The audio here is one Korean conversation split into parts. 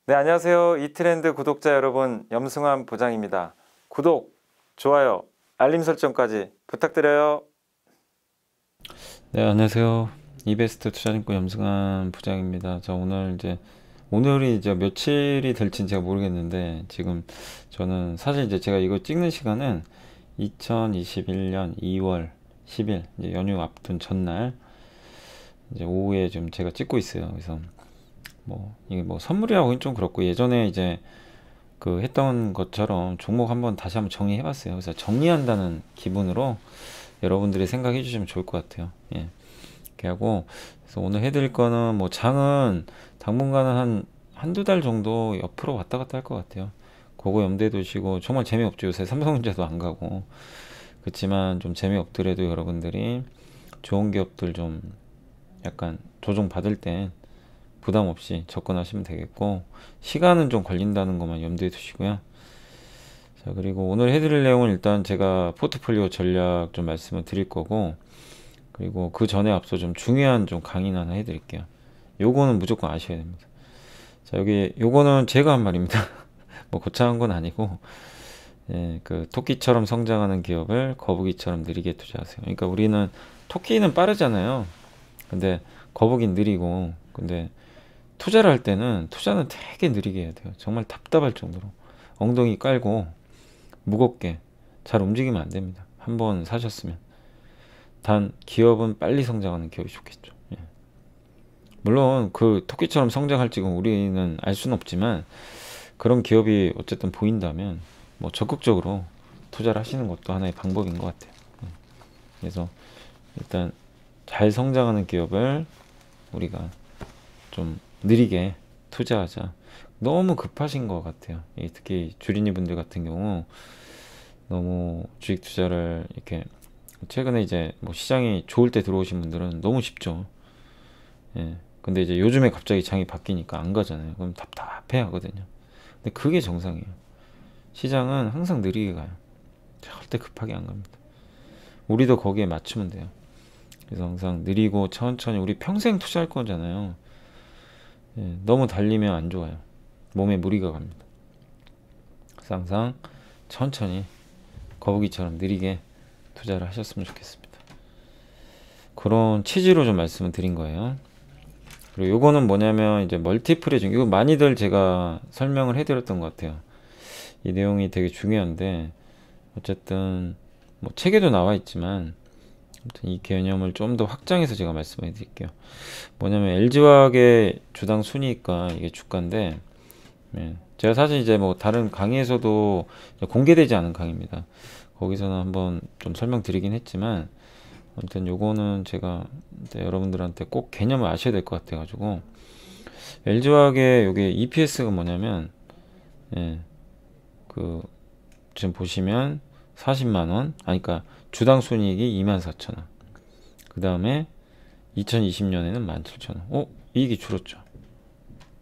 네, 안녕하세요. 이트렌드 구독자 여러분, 염승환 부장입니다. 구독, 좋아요, 알림 설정까지 부탁드려요. 네, 안녕하세요. 이베스트 투자증권 염승환 부장입니다. 오늘이 이제 며칠이 될지는 제가 모르겠는데, 지금 저는 사실 이제 제가 이거 찍는 시간은 2021년 2월 10일, 이제 연휴 앞둔 전날, 이제 오후에 좀 제가 찍고 있어요. 그래서 이게 선물이라고 하긴 좀 그렇고, 예전에 이제 그 했던 것처럼 종목 한번 다시 한번 정리해 봤어요. 그래서 정리한다는 기분으로 여러분들이 생각해 주시면 좋을 것 같아요. 예. 이렇게 하고, 그래서 오늘 해드릴 거는 장은 당분간은 한두 달 정도 옆으로 왔다 갔다 할 것 같아요. 그거 염두에 두시고, 정말 재미없죠. 요새 삼성전자도 안 가고. 그렇지만 좀 재미없더라도 여러분들이 좋은 기업들 좀 약간 조정 받을 때 부담 없이 접근하시면 되겠고, 시간은 좀 걸린다는 것만 염두에 두시고요. 자, 그리고 오늘 해드릴 내용은 일단 제가 포트폴리오 전략 좀 말씀을 드릴 거고, 그리고 그 전에 앞서 좀 중요한 좀 강의는 하나 해드릴게요. 요거는 무조건 아셔야 됩니다. 자, 여기 요거는 제가 한 말입니다. 거창한 건 아니고, 예, 그 토끼처럼 성장하는 기업을 거북이처럼 느리게 투자하세요. 그러니까 우리는 토끼는 빠르잖아요. 근데 거북이는 느리고, 근데 투자를 할 때는 투자는 되게 느리게 해야 돼요. 정말 답답할 정도로 엉덩이 깔고 무겁게 잘 움직이면 안 됩니다. 한번 사셨으면. 단 기업은 빨리 성장하는 기업이 좋겠죠. 예. 물론 그 토끼처럼 성장할지는 우리는 알 수는 없지만, 그런 기업이 어쨌든 보인다면 적극적으로 투자를 하시는 것도 하나의 방법인 것 같아요. 예. 그래서 일단 잘 성장하는 기업을 우리가 좀 느리게 투자하자. 너무 급하신 것 같아요. 특히 주린이 분들 같은 경우 너무 주식 투자를 이렇게, 최근에 이제 시장이 좋을 때 들어오신 분들은 너무 쉽죠. 예. 근데 이제 요즘에 갑자기 장이 바뀌니까 안 가잖아요. 그럼 답답해 하거든요. 근데 그게 정상이에요. 시장은 항상 느리게 가요. 절대 급하게 안 갑니다. 우리도 거기에 맞추면 돼요. 그래서 항상 느리고 천천히, 우리 평생 투자할 거잖아요. 예. 너무 달리면 안 좋아요. 몸에 무리가 갑니다. 그래서 항상 천천히 거북이처럼 느리게 투자를 하셨으면 좋겠습니다. 그런 취지로 좀 말씀을 드린 거예요. 그리고 요거는 뭐냐면 이제 멀티플레이징, 이거 많이들 제가 설명을 해드렸던 것 같아요. 이 내용이 되게 중요한데, 어쨌든 책에도 나와 있지만 아무튼 이 개념을 좀 더 확장해서 제가 말씀해 드릴게요. 뭐냐면 LG화학의 주당 순이익과 이게 주가인데, 예, 제가 사실 이제 다른 강의에서도 공개되지 않은 강의입니다. 거기서는 한번 좀 설명드리긴 했지만, 아무튼 요거는 제가 여러분들한테 꼭 개념을 아셔야 될 것 같아가지고, LG화학의 요게 EPS가 뭐냐면, 예, 그 지금 보시면 40만원, 그러니까 주당 순이익이 24,000원, 그 다음에 2020년에는 17,000원. 이익이 줄었죠.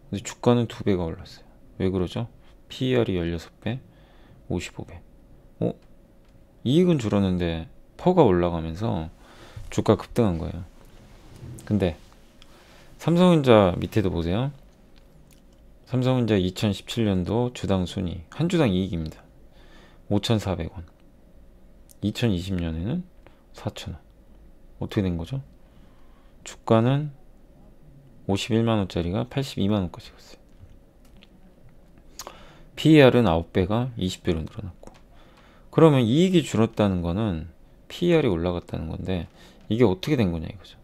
근데 주가는 2배가 올랐어요. 왜 그러죠? PER이 16배, 55배. 이익은 줄었는데 퍼가 올라가면서 주가 급등한 거예요. 근데 삼성전자 밑에도 보세요. 삼성전자 2017년도 주당 순위, 한 주당 이익입니다. 5,400원. 2020년에는 4,000원. 어떻게 된 거죠? 주가는 51만원짜리가 82만원까지 갔어요. PER은 9배가 20배로 늘어났고. 그러면 이익이 줄었다는 거는 PER이 올라갔다는 건데, 이게 어떻게 된 거냐 이거죠.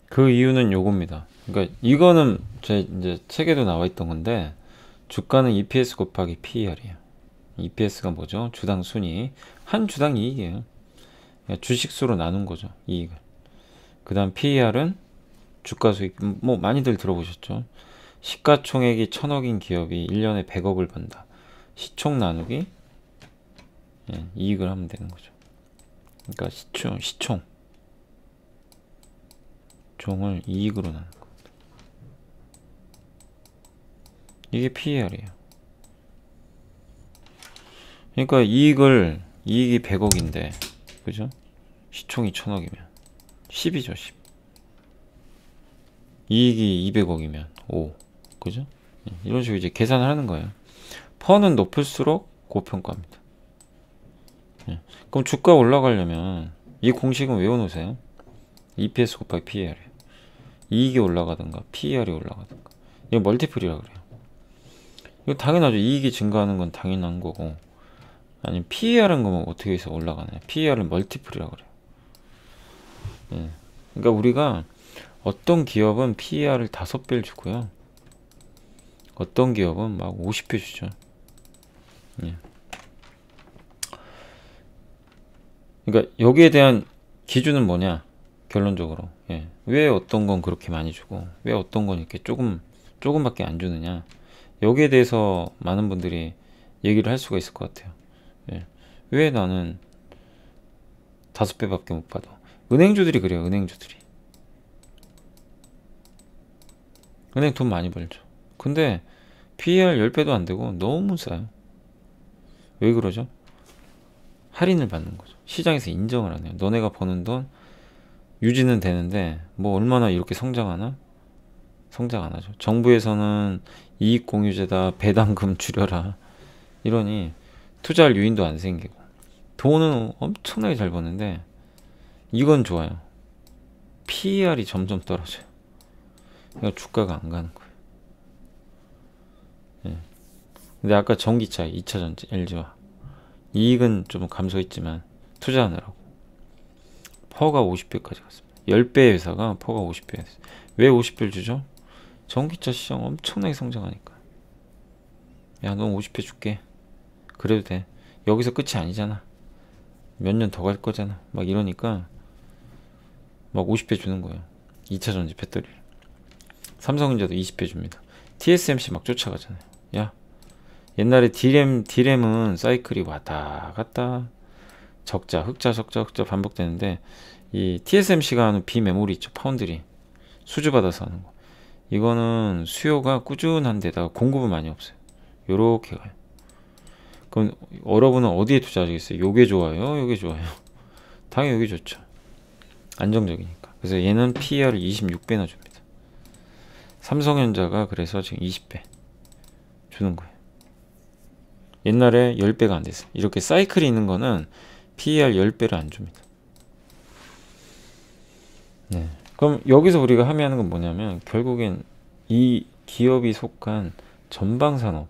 그 이유는 요겁니다. 그러니까 이거는 제 이제 책에도 나와 있던 건데, 주가는 EPS 곱하기 PER이에요. EPS가 뭐죠? 주당 순위, 한 주당 이익이에요. 그러니까 주식수로 나눈 거죠, 이익을. 그 다음 PER은 주가 수익, 많이들 들어보셨죠? 시가총액이 1,000억인 기업이 1년에 100억을 번다. 시총 나누기, 예, 이익을 하면 되는 거죠. 그러니까 종을 이익으로 나눈 거. 이게 PER이에요. 그러니까 이익이 100억인데, 그죠? 시총이 1,000억이면 10이죠, 10. 이익이 200억이면 5. 그죠? 이런 식으로 이제 계산을 하는 거예요. 퍼는 높을수록 고평가입니다. 그럼 주가 올라가려면 이 공식은 외워놓으세요. EPS 곱하기 PER이에요. 이익이 올라가든가 PER이 올라가든가. 이거 멀티플이라 그래요. 이거 당연하죠. 이익이 증가하는 건 당연한 거고, 아니면 PER은 거면 어떻게 해서 올라가나요? PER은 멀티플이라 그래요. 그러니까 우리가 어떤 기업은 PER을 5배를 주고요, 어떤 기업은 막 50배 주죠. 그러니까 여기에 대한 기준은 뭐냐? 결론적으로 왜 어떤 건 그렇게 많이 주고 왜 어떤 건 이렇게 조금밖에 안 주느냐, 여기에 대해서 많은 분들이 얘기를 할 수가 있을 것 같아요. 왜 나는 5배밖에 못 받아? 은행주들이 그래요. 은행주들이 은행 돈 많이 벌죠. 근데 PER 10배도 안 되고 너무 싸요. 왜 그러죠? 할인을 받는 거죠. 시장에서 인정을 안 해요. 너네가 버는 돈 유지는 되는데 뭐 얼마나 이렇게 성장하나? 성장 안 하죠. 정부에서는 이익 공유제다, 배당금 줄여라 이러니 투자할 유인도 안 생기고, 돈은 엄청나게 잘 버는데 이건 좋아요. PER이 점점 떨어져요. 그러니까 주가가 안 가는 거예요. 근데 아까 전기차 2차전지 LG화 이익은 좀 감소했지만 투자하느라고 퍼가 50배까지 갔습니다. 10배의 회사가 퍼가 50배 했어요. 왜 50배를 주죠? 전기차 시장 엄청나게 성장하니까. 야, 넌 50배 줄게. 그래도 돼. 여기서 끝이 아니잖아. 몇 년 더 갈 거잖아. 막 이러니까 막 50배 주는 거예요. 2차전지 배터리. 삼성전자도 20배 줍니다. TSMC 막 쫓아가잖아요. 야, 옛날에 D램은 사이클이 왔다 갔다 적자, 흑자, 적자, 흑자 반복되는데, 이 TSMC가 하는 비메모리 있죠. 파운드리. 수주받아서 하는 거. 이거는 수요가 꾸준한 데다가 공급은 많이 없어요. 요렇게 가요. 그럼 여러분은 어디에 투자하시겠어요? 요게 좋아요? 요게 좋아요? 당연히 요게 좋죠. 안정적이니까. 그래서 얘는 PER을 26배나 줍니다. 삼성전자가 그래서 지금 20배 주는 거예요. 옛날에 10배가 안 됐어요. 이렇게 사이클이 있는 거는 PER 10배를 안 줍니다. 그럼 여기서 우리가 함의하는 건 뭐냐면, 결국엔 이 기업이 속한 전방산업이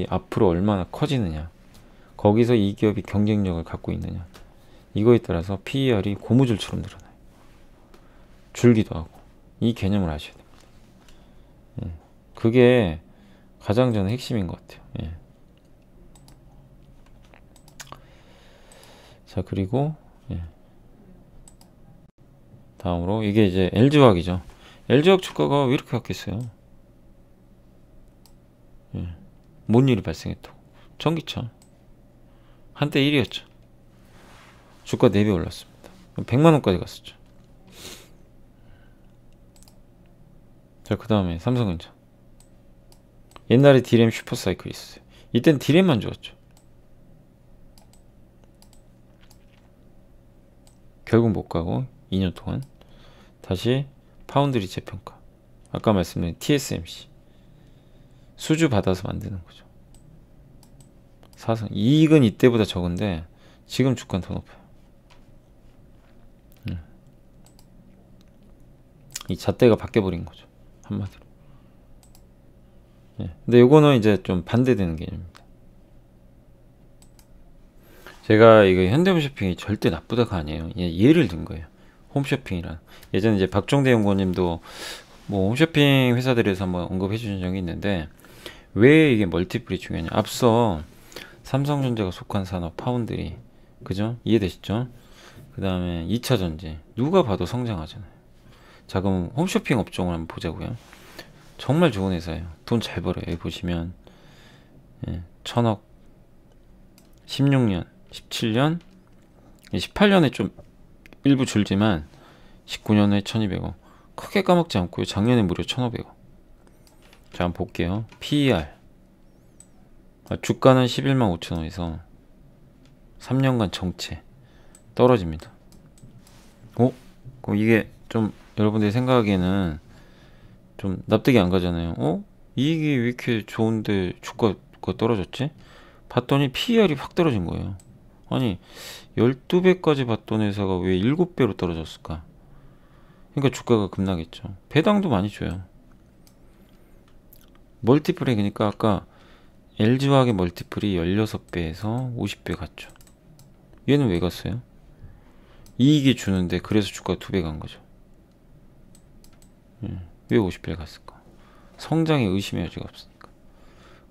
앞으로 얼마나 커지느냐, 거기서 이 기업이 경쟁력을 갖고 있느냐, 이거에 따라서 PER이 고무줄처럼 늘어나요. 줄기도 하고. 이 개념을 아셔야 됩니다. 그게 가장 저는 핵심인 것 같아요. 자, 그리고 다음으로 이게 이제 LG화학이죠. LG화학 주가가 왜 이렇게 갔겠어요? 뭔 일이 발생했다고? 전기차 한때 1위였죠. 주가 4배 올랐습니다. 100만원까지 갔었죠. 자, 그 다음에 삼성전자. 옛날에 D램 슈퍼사이클이 있었어요. 이땐 D램만 좋았죠. 결국 못 가고 2년 동안 다시 파운드리 재평가. 아까 말씀드린 TSMC 수주 받아서 만드는 거죠. 사상 이익은 이때보다 적은데 지금 주가는 더 높아요. 이 잣대가 바뀌어버린 거죠, 한마디로. 근데 요거는 이제 좀 반대되는 개념입니다. 제가 이거 현대홈쇼핑이 절대 나쁘다가 아니에요. 예를 든 거예요. 홈쇼핑이란. 예전에 이제 박종대 연구원님도 뭐 홈쇼핑 회사들에서 한번 언급해 주신 적이 있는데, 왜 이게 멀티플이 중요하냐. 앞서 삼성전자가 속한 산업 파운드리, 그죠? 이해되시죠? 그 다음에 2차전지 누가 봐도 성장하잖아요. 자, 그럼 홈쇼핑 업종을 한번 보자고요. 정말 좋은 회사예요. 돈 잘 벌어요. 여기 보시면 1000억, 16년, 17년, 18년에 좀 일부 줄지만 19년에 1200억. 크게 까먹지 않고요. 작년에 무려 1500억. 자, 한번 볼게요. PER 주가는 11만 5천원에서 3년간 정체 떨어집니다. 그럼 이게 좀 여러분들이 생각하기에는 좀 납득이 안 가잖아요. 이익이 왜 이렇게 좋은데 주가가 떨어졌지? 봤더니 PER이 확 떨어진 거예요. 아니 12배까지 봤던 회사가 왜 7배로 떨어졌을까? 그러니까 주가가 급락했죠. 배당도 많이 줘요. 멀티플이 그러니까 아까 LG화학의 멀티플이 16배에서 50배 갔죠. 얘는 왜 갔어요? 이익이 주는데 그래서 주가가 2배 간 거죠. 왜 50배를 갔을까? 성장에 의심의 여지가 없으니까.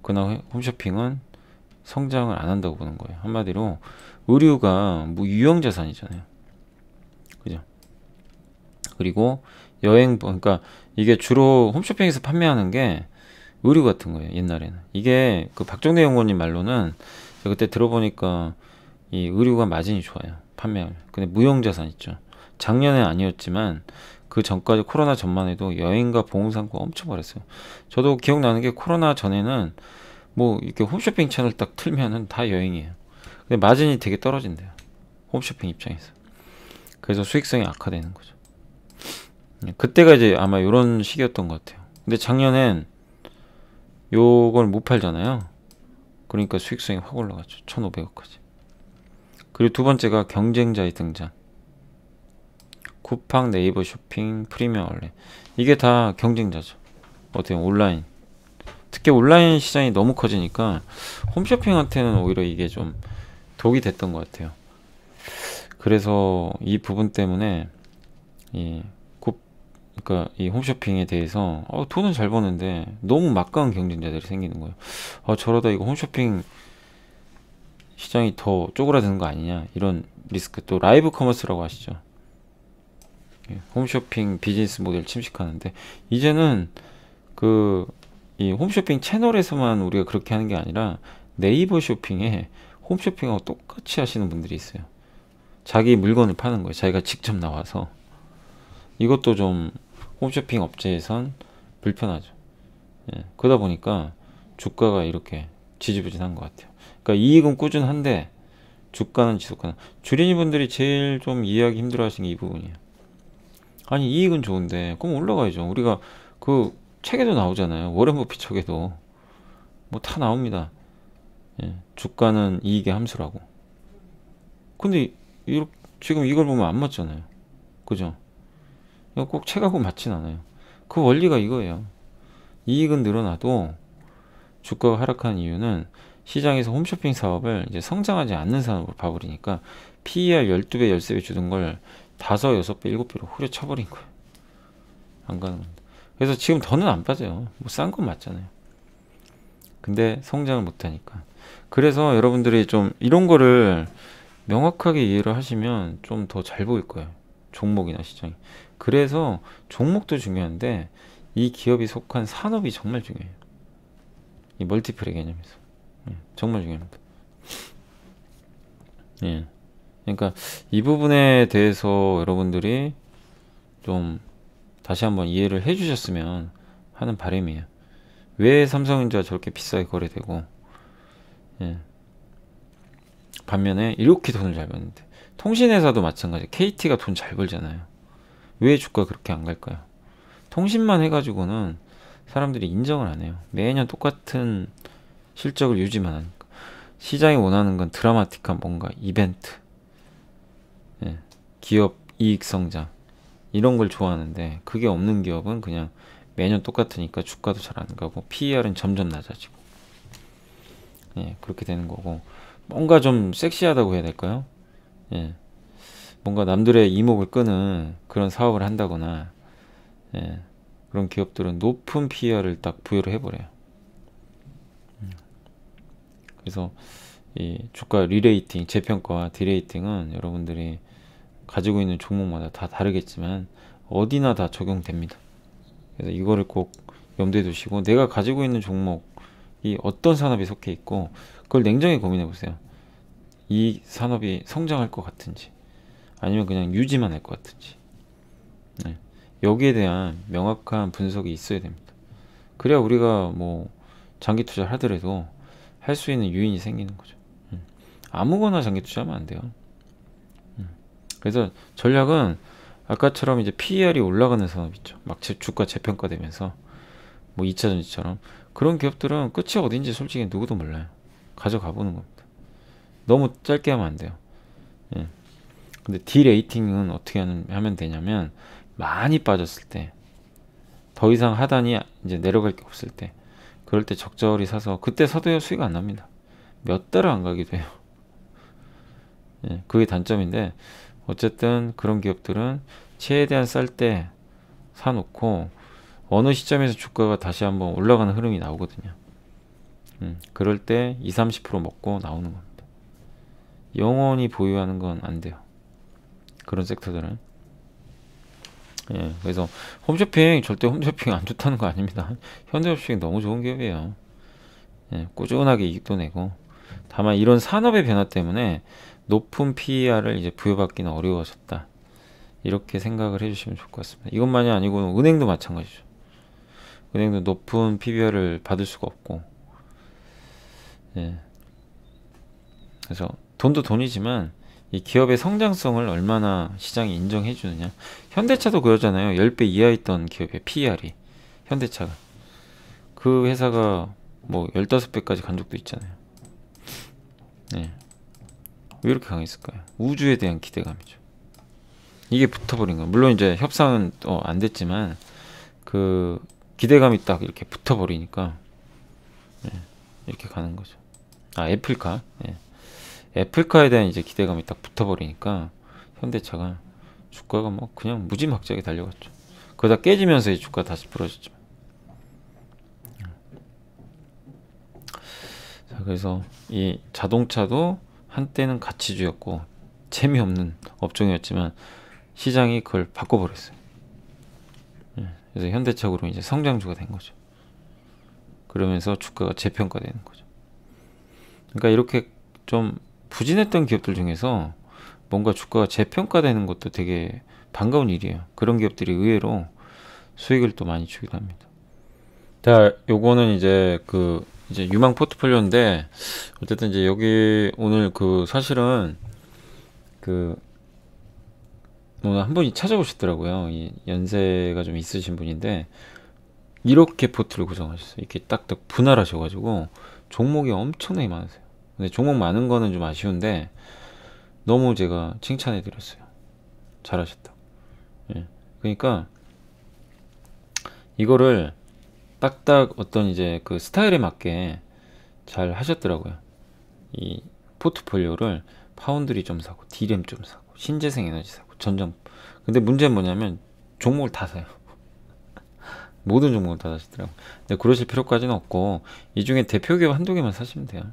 그러나 홈쇼핑은 성장을 안 한다고 보는 거예요. 한마디로 의류가 뭐 유형자산이잖아요. 그죠? 그리고 그러니까 이게 주로 홈쇼핑에서 판매하는 게 의류 같은 거예요. 옛날에는 이게 그 박정대 연구원님 말로는 제가 그때 들어보니까 이 의류가 마진이 좋아요. 판매하면. 근데 무형자산 있죠. 작년에 아니었지만 그 전까지 코로나 전만 해도 여행과 보험상품 엄청 벌었어요. 저도 기억나는 게 코로나 전에는 뭐 이렇게 홈쇼핑 채널 딱 틀면은 다 여행이에요. 근데 마진이 되게 떨어진대요. 홈쇼핑 입장에서. 그래서 수익성이 악화되는 거죠. 그때가 이제 아마 이런 시기였던 것 같아요. 근데 작년엔 요걸 못 팔잖아요. 그러니까 수익성이 확 올라갔죠. 1,500억까지. 그리고 두 번째가 경쟁자의 등장. 쿠팡, 네이버 쇼핑, 프리미엄 아울렛. 이게 다 경쟁자죠. 어떻게 보면 온라인. 특히 온라인 시장이 너무 커지니까 홈쇼핑한테는 오히려 이게 좀 독이 됐던 것 같아요. 그래서 이 부분 때문에 그러니까 이 홈쇼핑에 대해서 돈은 잘 버는데 너무 막강한 경쟁자들이 생기는 거예요. 저러다 이거 홈쇼핑 시장이 더 쪼그라드는 거 아니냐, 이런 리스크. 또 라이브 커머스라고 하시죠. 홈쇼핑 비즈니스 모델 침식하는데 이제는 이 홈쇼핑 채널에서만 우리가 그렇게 하는 게 아니라 네이버 쇼핑에 홈쇼핑하고 똑같이 하시는 분들이 있어요. 자기 물건을 파는 거예요. 자기가 직접 나와서. 이것도 좀 홈쇼핑 업체에선 불편하죠. 그러다 보니까 주가가 이렇게 지지부진한 것 같아요. 그러니까 이익은 꾸준한데 주가는 지속하는. 주린이 분들이 제일 좀 이해하기 힘들어 하시는 게 이 부분이에요. 아니 이익은 좋은데 그럼 올라가야죠. 우리가 그 책에도 나오잖아요. 워렌 버핏 책에도 뭐 다 나옵니다. 주가는 이익의 함수라고. 근데 지금 이걸 보면 안 맞잖아요. 그죠? 이거 꼭 책하고 맞진 않아요. 그 원리가 이거예요. 이익은 늘어나도 주가가 하락하는 이유는 시장에서 홈쇼핑 사업을 이제 성장하지 않는 산업으로 봐버리니까 PER 12배, 13배 주던 걸 5, 6배, 7배로 후려쳐버린 거예요. 안 가는 겁니다. 그래서 지금 더는 안 빠져요. 뭐 싼 건 맞잖아요. 근데 성장을 못하니까. 그래서 여러분들이 좀 이런 거를 명확하게 이해를 하시면 좀 더 잘 보일 거예요. 종목이나 시장이. 그래서 종목도 중요한데 이 기업이 속한 산업이 정말 중요해요. 이 멀티플의 개념에서. 정말 중요합니다. 그러니까 이 부분에 대해서 여러분들이 좀 다시 한번 이해를 해 주셨으면 하는 바람이에요. 왜 삼성전자 저렇게 비싸게 거래되고, 반면에 이렇게 돈을 잘 버는데. 통신회사도 마찬가지. KT가 돈 잘 벌잖아요. 왜 주가 그렇게 안 갈까요? 통신만 해가지고는 사람들이 인정을 안 해요. 매년 똑같은 실적을 유지만 하니까. 시장이 원하는 건 드라마틱한 뭔가 이벤트, 기업 이익 성장, 이런 걸 좋아하는데 그게 없는 기업은 그냥 매년 똑같으니까 주가도 잘 안 가고 PER은 점점 낮아지고, 그렇게 되는 거고. 뭔가 좀 섹시하다고 해야 될까요? 뭔가 남들의 이목을 끄는 그런 사업을 한다거나, 그런 기업들은 높은 PER을 딱 부여를 해버려요. 그래서 이 주가 리레이팅, 재평가와 디레이팅은 여러분들이 가지고 있는 종목마다 다 다르겠지만 어디나 다 적용됩니다. 그래서 이거를 꼭 염두에 두시고, 내가 가지고 있는 종목이 어떤 산업에 속해 있고 그걸 냉정히 고민해 보세요. 이 산업이 성장할 것 같은지 아니면 그냥 유지만 할 것 같은지. 여기에 대한 명확한 분석이 있어야 됩니다. 그래야 우리가 뭐 장기 투자를 하더라도 할 수 있는 유인이 생기는 거죠. 아무거나 장기 투자하면 안 돼요. 그래서 전략은 아까처럼 이제 PER이 올라가는 산업 있죠. 막 주가 재평가되면서 뭐 2차전지처럼 그런 기업들은 끝이 어딘지 솔직히 누구도 몰라요. 가져가 보는 겁니다. 너무 짧게 하면 안 돼요. 예. 근데 디레이팅은 어떻게 하면 되냐면 많이 빠졌을 때, 더 이상 하단이 이제 내려갈 게 없을 때, 그럴 때 적절히 사서 그때 사도요 수익 안 납니다. 몇 달을 안 가기도 해요. 예, 그게 단점인데 어쨌든 그런 기업들은 최대한 쌀 때 사놓고 어느 시점에서 주가가 다시 한번 올라가는 흐름이 나오거든요. 그럴 때 20-30% 먹고 나오는 겁니다. 영원히 보유하는 건 안 돼요. 그런 섹터들은. 예, 그래서 홈쇼핑 절대 홈쇼핑 안 좋다는 거 아닙니다. 현대홈쇼핑 너무 좋은 기업이에요. 예, 꾸준하게 이익도 내고. 다만 이런 산업의 변화 때문에 높은 PER을 이제 부여받기는 어려워졌다. 이렇게 생각을 해주시면 좋을 것 같습니다. 이것만이 아니고 은행도 마찬가지죠. 은행도 높은 PBR을 받을 수가 없고. 예. 그래서 돈도 돈이지만 이 기업의 성장성을 얼마나 시장이 인정해 주느냐. 현대차도 그러잖아요. 10배 이하 있던 기업의 PER이, 현대차가 그 회사가 뭐 15배까지 간 적도 있잖아요. 네. 왜 이렇게 강했을까요? 우주에 대한 기대감이죠. 이게 붙어버린 거예요. 물론 이제 협상은 안 됐지만 그 기대감이 딱 이렇게 붙어버리니까 네. 이렇게 가는 거죠. 아, 애플카. 네. 애플카에 대한 이제 기대감이 딱 붙어버리니까 현대차가 주가가 뭐 그냥 무지막지하게 달려갔죠. 그러다 깨지면서 이 주가 다시 부러졌죠. 자, 그래서 이 자동차도 한때는 가치주였고 재미없는 업종이었지만 시장이 그걸 바꿔버렸어요. 그래서 현대차로 이제 성장주가 된 거죠. 그러면서 주가가 재평가되는 거죠. 그러니까 이렇게 좀 부진했던 기업들 중에서 뭔가 주가가 재평가되는 것도 되게 반가운 일이에요. 그런 기업들이 의외로 수익을 또 많이 주기도 합니다. 자, 요거는 이제 이제 유망 포트폴리오인데 어쨌든 이제 여기 오늘 사실은 오늘 한 분이 찾아오셨더라고요. 이 연세가 좀 있으신 분인데 이렇게 포트를 구성하셨어요. 이렇게 딱딱 분할하셔가지고 종목이 엄청나게 많으세요. 근데 종목 많은 거는 좀 아쉬운데 너무 제가 칭찬해 드렸어요. 잘하셨다고. 예. 그러니까 이거를 딱딱 어떤 이제 그 스타일에 맞게 잘 하셨더라고요. 이 포트폴리오를 파운드리 좀 사고, 디램 좀 사고, 신재생 에너지 사고, 전장. 근데 문제는 뭐냐면 종목을 다 사요. 모든 종목을 다 사시더라고요. 근데 그러실 필요까지는 없고 이 중에 대표 기업 한두 개만 사시면 돼요.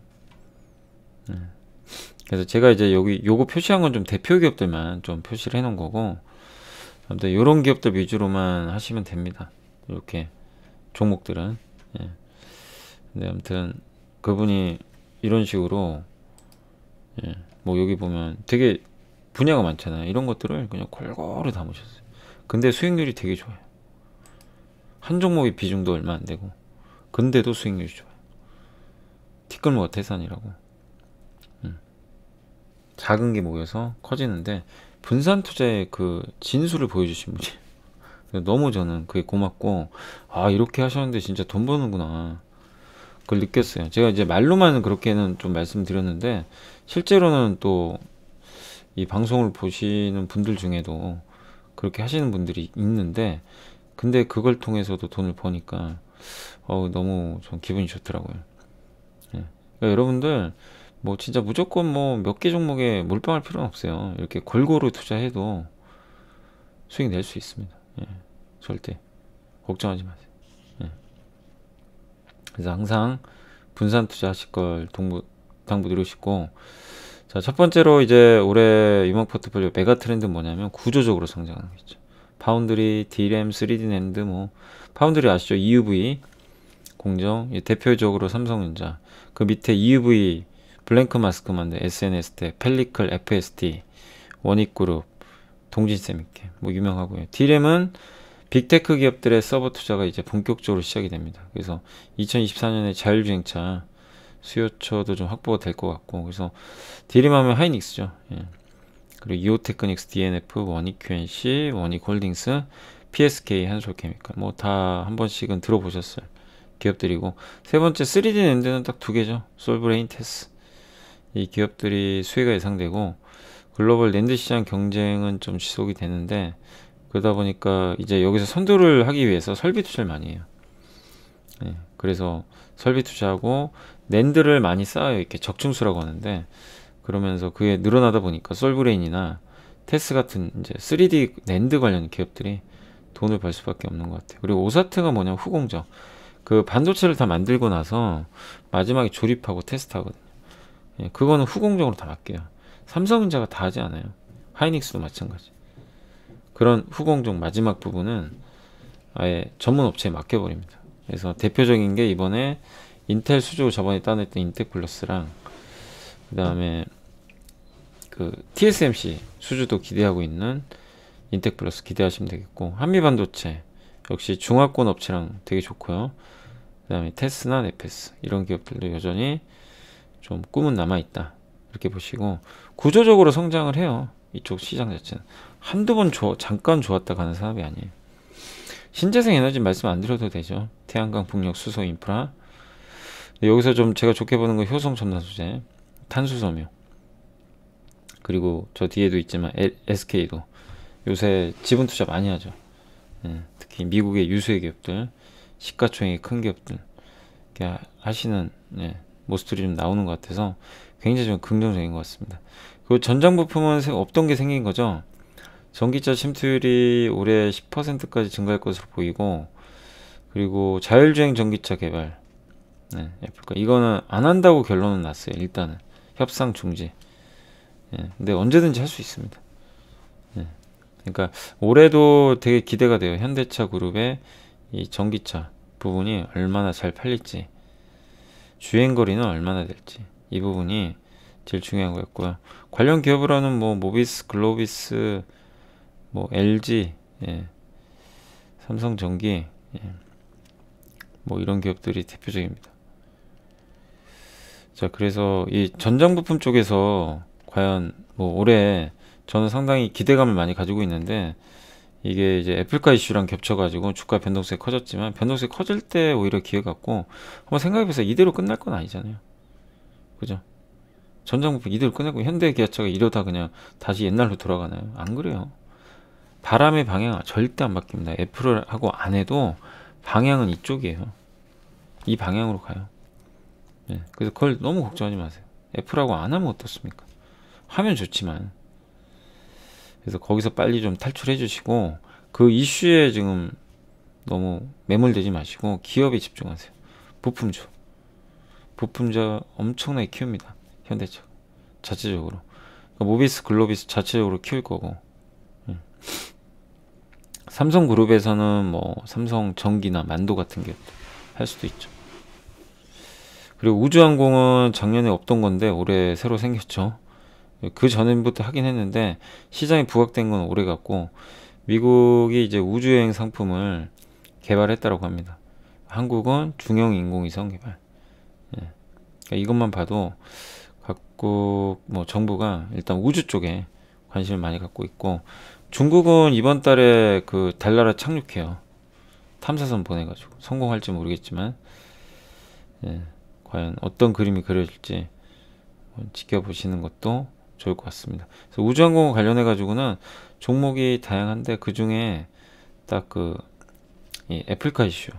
그래서 제가 이제 요거 표시한 건 좀 대표 기업들만 좀 표시를 해 놓은 거고, 아무튼 요런 기업들 위주로만 하시면 됩니다. 이렇게 종목들은. 예. 근데 아무튼 그분이 이런 식으로 뭐 여기 보면 되게 분야가 많잖아요. 이런 것들을 그냥 골고루 담으셨어요. 근데 수익률이 되게 좋아요. 한 종목의 비중도 얼마 안 되고 근데도 수익률이 좋아요. 티끌모아 태산이라고. 작은 게 모여서 커지는데 분산 투자의 그 진수를 보여주신 분이 너무 저는 그게 고맙고, 아, 이렇게 하셨는데 진짜 돈 버는구나 그걸 느꼈어요. 제가 이제 말로만 그렇게는 좀 말씀드렸는데 실제로는 또 이 방송을 보시는 분들 중에도 그렇게 하시는 분들이 있는데, 근데 그걸 통해서도 돈을 버니까 너무 좀 기분이 좋더라고요. 예. 그러니까 여러분들 뭐 진짜 무조건 뭐 몇 개 종목에 몰빵할 필요는 없어요. 이렇게 골고루 투자해도 수익 낼 수 있습니다. 예. 절대 걱정하지 마세요. 예. 그래서 항상 분산 투자하실 걸 당부드리고, 자, 첫 번째로 이제 올해 유망 포트폴리오 메가 트렌드는 뭐냐면 구조적으로 성장하는 거 있죠. 파운드리, D램, 3D 낸드, 뭐 파운드리 아시죠? EUV 공정, 대표적으로 삼성전자. 그 밑에 EUV 블랭크 마스크 만든 SNS텍, 펠리클, FSD, 원익그룹, 동진세미케 뭐 유명하고요. D램은 빅테크 기업들의 서버 투자가 이제 본격적으로 시작이 됩니다. 그래서 2024년에 자율주행차 수요처도 좀 확보가 될 것 같고, 그래서 D램 하면 하이닉스죠. 예. 그리고 이오테크닉스, DNF, 원익 QNC, 원익 홀딩스, PSK, 한솔케미칼 뭐 다 한 번씩은 들어보셨을 기업들이고, 세 번째 3D 낸드는 딱 두 개죠. 솔브레인, 테스. 이 기업들이 수혜가 예상되고, 글로벌 낸드 시장 경쟁은 좀 지속이 되는데, 그러다 보니까 이제 여기서 선도를 하기 위해서 설비 투자를 많이 해요. 그래서 설비 투자하고 낸드를 많이 쌓아요. 이렇게 적층수라고 하는데, 그러면서 그게 늘어나다 보니까 솔브레인이나 테스 같은 이제 3D 낸드 관련 기업들이 돈을 벌 수밖에 없는 것 같아요. 그리고 오사트가 뭐냐면 후공정. 그 반도체를 다 만들고 나서 마지막에 조립하고 테스트하거든요. 그거는 후공정으로 다 맡겨요. 삼성전자가 다 하지 않아요. 하이닉스도 마찬가지. 그런 후공정 마지막 부분은 아예 전문 업체에 맡겨버립니다. 그래서 대표적인 게 이번에 인텔 수주 저번에 따냈던 인텍플러스랑, 그 다음에 그 TSMC 수주도 기대하고 있는 인텍플러스 기대하시면 되겠고, 한미반도체 역시 중화권 업체랑 되게 좋고요. 그 다음에 테스나 네페스 이런 기업들도 여전히 좀 꿈은 남아있다 이렇게 보시고, 구조적으로 성장을 해요. 이쪽 시장 자체는 한두 번 잠깐 좋았다 가는 산업이 아니에요. 신재생 에너지 말씀 안 드려도 되죠. 태양광, 풍력, 수소, 인프라. 여기서 좀 제가 좋게 보는 건 효성 첨단 소재, 탄수섬유, 그리고 저 뒤에도 있지만 SK도 요새 지분 투자 많이 하죠. 특히 미국의 유수의 기업들, 시가총액이 큰 기업들 이렇게 하시는 모습들이 좀 나오는 것 같아서 굉장히 좀 긍정적인 것 같습니다. 그 전장 부품은 없던 게 생긴 거죠. 전기차 침투율이 올해 10%까지 증가할 것으로 보이고, 그리고 자율주행 전기차 개발, 애플과 이거는 안 한다고 결론은 났어요. 일단은 협상 중지. 근데 언제든지 할 수 있습니다. 그러니까 올해도 되게 기대가 돼요. 현대차 그룹의 이 전기차 부분이 얼마나 잘 팔릴지, 주행거리는 얼마나 될지, 이 부분이 제일 중요한 거였고요. 관련 기업으로는 뭐 모비스, 글로비스, 뭐 LG, 삼성전기, 뭐 이런 기업들이 대표적입니다. 자, 그래서 이 전장 부품 쪽에서 과연 뭐 올해 저는 상당히 기대감을 많이 가지고 있는데, 이게 이제 애플카 이슈랑 겹쳐가지고 주가 변동성이 커졌지만, 변동성이 커질 때 오히려 기회 같고, 한번 생각해보세요. 이대로 끝날 건 아니잖아요. 그죠? 전장 부품 이대로 끝나고 현대 기아차가 이러다 그냥 다시 옛날로 돌아가나요? 안 그래요. 바람의 방향 절대 안 바뀝니다. 애플을 하고 안 해도 방향은 이쪽이에요. 이 방향으로 가요. 그래서 그걸 너무 걱정하지 마세요. 애플하고 안 하면 어떻습니까? 하면 좋지만. 그래서 거기서 빨리 좀 탈출해 주시고, 그 이슈에 지금 너무 매몰되지 마시고 기업에 집중하세요. 부품주 엄청나게 키웁니다. 현대차 자체적으로. 그러니까 모비스, 글로비스 자체적으로 키울 거고, 삼성그룹에서는 뭐 삼성 전기나 만도 같은 게 할 수도 있죠. 그리고 우주항공은 작년에 없던 건데 올해 새로 생겼죠. 그 전부터 하긴 했는데 시장이 부각된 건 올해 같고, 미국이 이제 우주여행 상품을 개발했다고 합니다. 한국은 중형 인공위성 개발. 그러니까 이것만 봐도 각국 뭐 정부가 일단 우주 쪽에 관심을 많이 갖고 있고, 중국은 이번 달에 그 달나라 착륙해요. 탐사선 보내가지고 성공할지 모르겠지만, 과연 어떤 그림이 그려질지 지켜보시는 것도 좋을 것 같습니다. 그래서 우주항공 관련해 가지고는 종목이 다양한데, 그 중에 딱 그 애플카 이슈,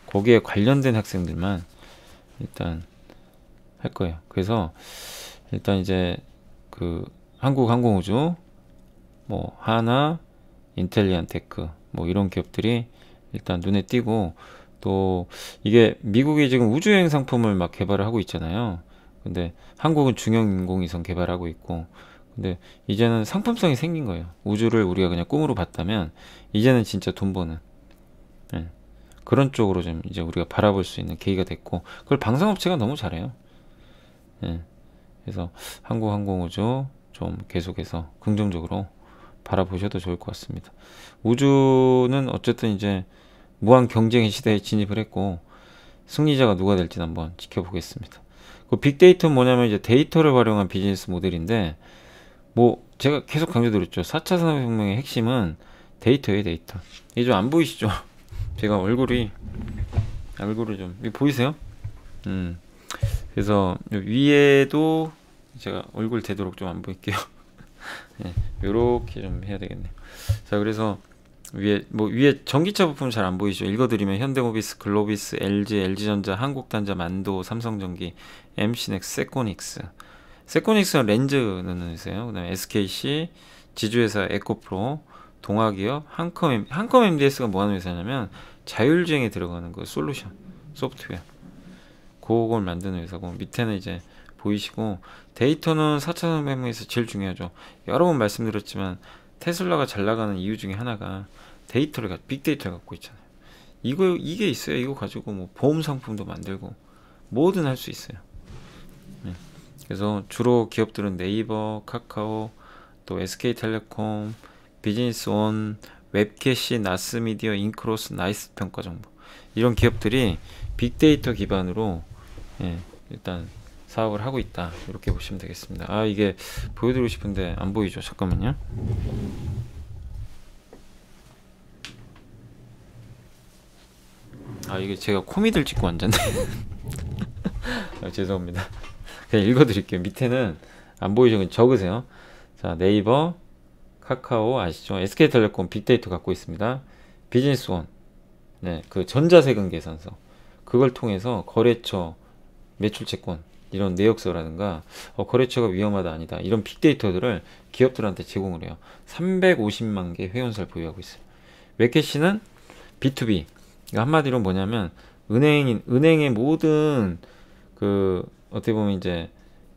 거기에 관련된 학생들만 일단 할 거예요. 그래서 일단 이제 그 한국항공우주, 뭐 하나, 인텔리안테크, 뭐 이런 기업들이 일단 눈에 띄고, 또 이게 미국이 지금 우주여행 상품을 막 개발을 하고 있잖아요. 근데 한국은 중형 인공위성 개발하고 있고, 근데 이제는 상품성이 생긴 거예요. 우주를 우리가 그냥 꿈으로 봤다면 이제는 진짜 돈 버는, 그런 쪽으로 좀 이제 우리가 바라볼 수 있는 계기가 됐고, 그걸 방산업체가 너무 잘해요. 그래서 한국항공우주 좀 계속해서 긍정적으로 바라보셔도 좋을 것 같습니다. 우주는 어쨌든 이제 무한 경쟁의 시대에 진입을 했고, 승리자가 누가 될지는 한번 지켜보겠습니다. 그 빅데이터는 뭐냐면 이제 데이터를 활용한 비즈니스 모델인데, 뭐 제가 계속 강조드렸죠. 4차 산업혁명의 핵심은 데이터예요, 데이터. 이게 좀 안 보이시죠? 제가 얼굴을 좀 이거 보이세요? 그래서 위에도 제가 얼굴 되도록 좀 안 보일게요. 네, 요렇게 좀 해야 되겠네요. 자, 그래서 위에 전기차 부품 잘 안 보이죠? 읽어드리면 현대모비스, 글로비스, LG, LG전자, 한국단자, 만도, 삼성전기, MC넥스, 세코닉스. 세코닉스는 렌즈 넣는 회사예요. 그다음에 SKC, 지주회사 에코프로, 동아기업, 한컴 MDS가 뭐 하는 회사냐면 자율주행에 들어가는 그 솔루션, 소프트웨어. 그걸 만드는 회사고, 밑에는 이제 보이시고, 데이터는 4차 산업혁명에서 제일 중요하죠. 여러 번 말씀드렸지만 테슬라가 잘 나가는 이유 중에 하나가 빅데이터를 갖고 있잖아요. 이게 있어요. 이거 가지고 뭐 보험 상품도 만들고 뭐든 할 수 있어요. 네. 그래서 주로 기업들은 네이버, 카카오, 또 SK텔레콤, 비즈니스원, 웹캐시, 나스미디어, 인크로스, 나이스 평가정보, 이런 기업들이 빅데이터 기반으로 일단 사업을 하고 있다, 이렇게 보시면 되겠습니다. 아, 이게 보여드리고 싶은데 안 보이죠? 잠깐만요. 아, 이게 제가 코미디를 찍고 앉았네. 아, 죄송합니다. 그냥 읽어드릴게요. 밑에는 안 보이죠? 적으세요. 자, 네이버, 카카오 아시죠? SK텔레콤 빅데이터 갖고 있습니다. 비즈니스원, 네, 그 전자세금 계산서, 그걸 통해서 거래처 매출채권, 이런 내역서라든가 거래처가 위험하다 아니다, 이런 빅데이터들을 기업들한테 제공을 해요. 350만 개 회원사를 보유하고 있어요. 웹캐시는 B2B, 한마디로 뭐냐면 은행의 모든 그 어떻게 보면 이제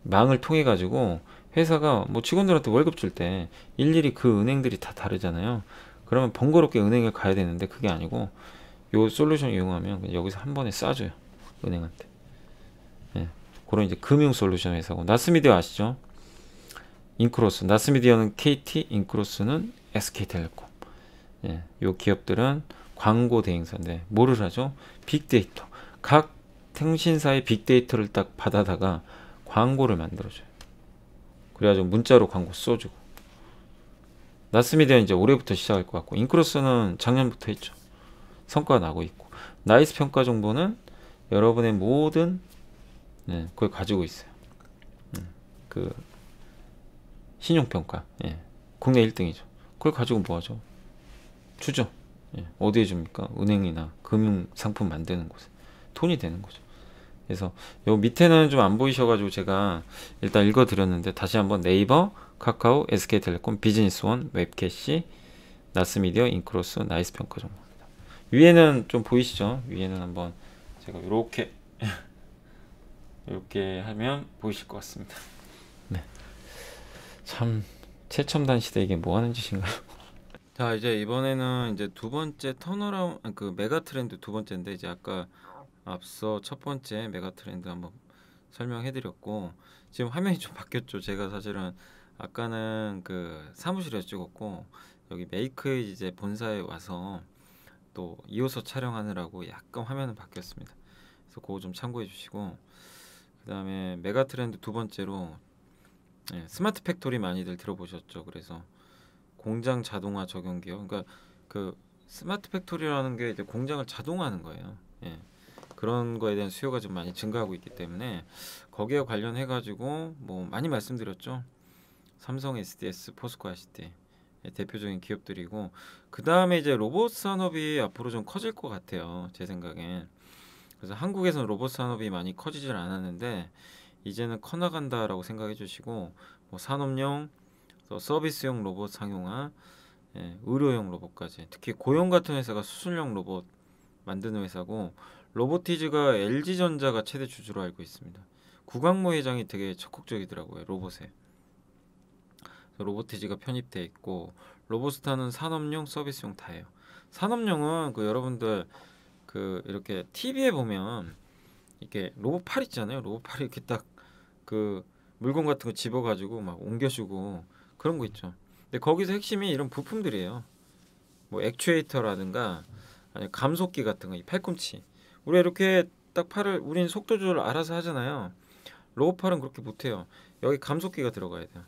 망을 통해 가지고 회사가 뭐 직원들한테 월급 줄 때 일일이 그 은행들이 다 다르잖아요. 그러면 번거롭게 은행에 가야 되는데 그게 아니고 요 솔루션 이용하면 그냥 여기서 한 번에 싸줘요, 은행한테. 예, 그런 이제 금융 솔루션 회사고, 나스미디어 아시죠? 인크로스, 나스미디어는 KT, 인크로스는 SK텔레콤. 예, 요 기업들은 광고 대행사인데 뭐를 하죠? 빅데이터. 각 통신사의 빅데이터를 딱 받아다가 광고를 만들어줘요. 그래가지고 문자로 광고 써주고. 나스미디어는 이제 올해부터 시작할 것 같고, 인크로스는 작년부터 했죠. 성과가 나고 있고, 나이스 평가 정보는 여러분의 모든 그걸 가지고 있어요. 그 신용평가, 국내 1등이죠. 그걸 가지고 뭐 하죠? 주죠. 어디에 줍니까? 은행이나 금융 상품 만드는 곳에 돈이 되는 거죠. 그래서 요 밑에는 좀 안 보이셔가지고 제가 일단 읽어드렸는데, 다시 한번 네이버, 카카오, SK텔레콤, 비즈니스원, 웹캐시, 나스미디어, 인크로스, 나이스 평가 정보입니다. 위에는 좀 보이시죠? 위에는 한번 제가 이렇게 하면 보이실 것 같습니다. 네. 참 최첨단 시대, 이게 뭐 하는 짓인가요? 자, 이제 이번에는 이제 두 번째 턴어라운드, 그 메가 트렌드 두 번째인데, 이제 아까 앞서 첫 번째 메가 트렌드 한번 설명해 드렸고, 지금 화면이 좀 바뀌었죠. 제가 사실은 아까는 그 사무실에서 찍었고, 여기 메이크 이제 본사에 와서 또 이호서 촬영하느라고 약간 화면은 바뀌었습니다. 그래서 그거 좀 참고해 주시고, 그 다음에 메가 트렌드 두 번째로 스마트 팩토리 많이들 들어보셨죠. 그래서 공장 자동화 적용 기업, 그러니까 그 스마트 팩토리라는 게 이제 공장을 자동화하는 거예요. 그런 거에 대한 수요가 좀 많이 증가하고 있기 때문에 거기에 관련해 가지고 뭐 많이 말씀드렸죠. 삼성, SDS, 포스코, ICT 대표적인 기업들이고, 그 다음에 이제 로봇 산업이 앞으로 좀 커질 것 같아요, 제 생각엔. 그래서 한국에서는 로봇 산업이 많이 커지질 않았는데 이제는 커나간다라고 생각해 주시고, 뭐 산업용, 또 서비스용 로봇 상용화, 의료용 로봇까지, 특히 고용 같은 회사가 수술용 로봇 만드는 회사고, 로보티즈가 LG전자가 최대 주주로 알고 있습니다. 구광모 회장이 되게 적극적이더라고요, 로봇에. 로보티즈가 편입돼 있고, 로보스타는 산업용, 서비스용 다 해요. 산업용은 그 여러분들 그 이렇게 TV에 보면 이렇게 로봇 팔 있잖아요. 로봇 팔이 이렇게 딱 그 물건 같은 거 집어가지고 막 옮겨주고 그런 거 있죠. 근데 거기서 핵심이 이런 부품들이에요. 뭐 액추에이터라든가 아니 감속기 같은 거, 이 팔꿈치. 우리 이렇게 딱 팔을, 우리는 속도 조절 알아서 하잖아요. 로봇 팔은 그렇게 못해요. 여기 감속기가 들어가야 돼요.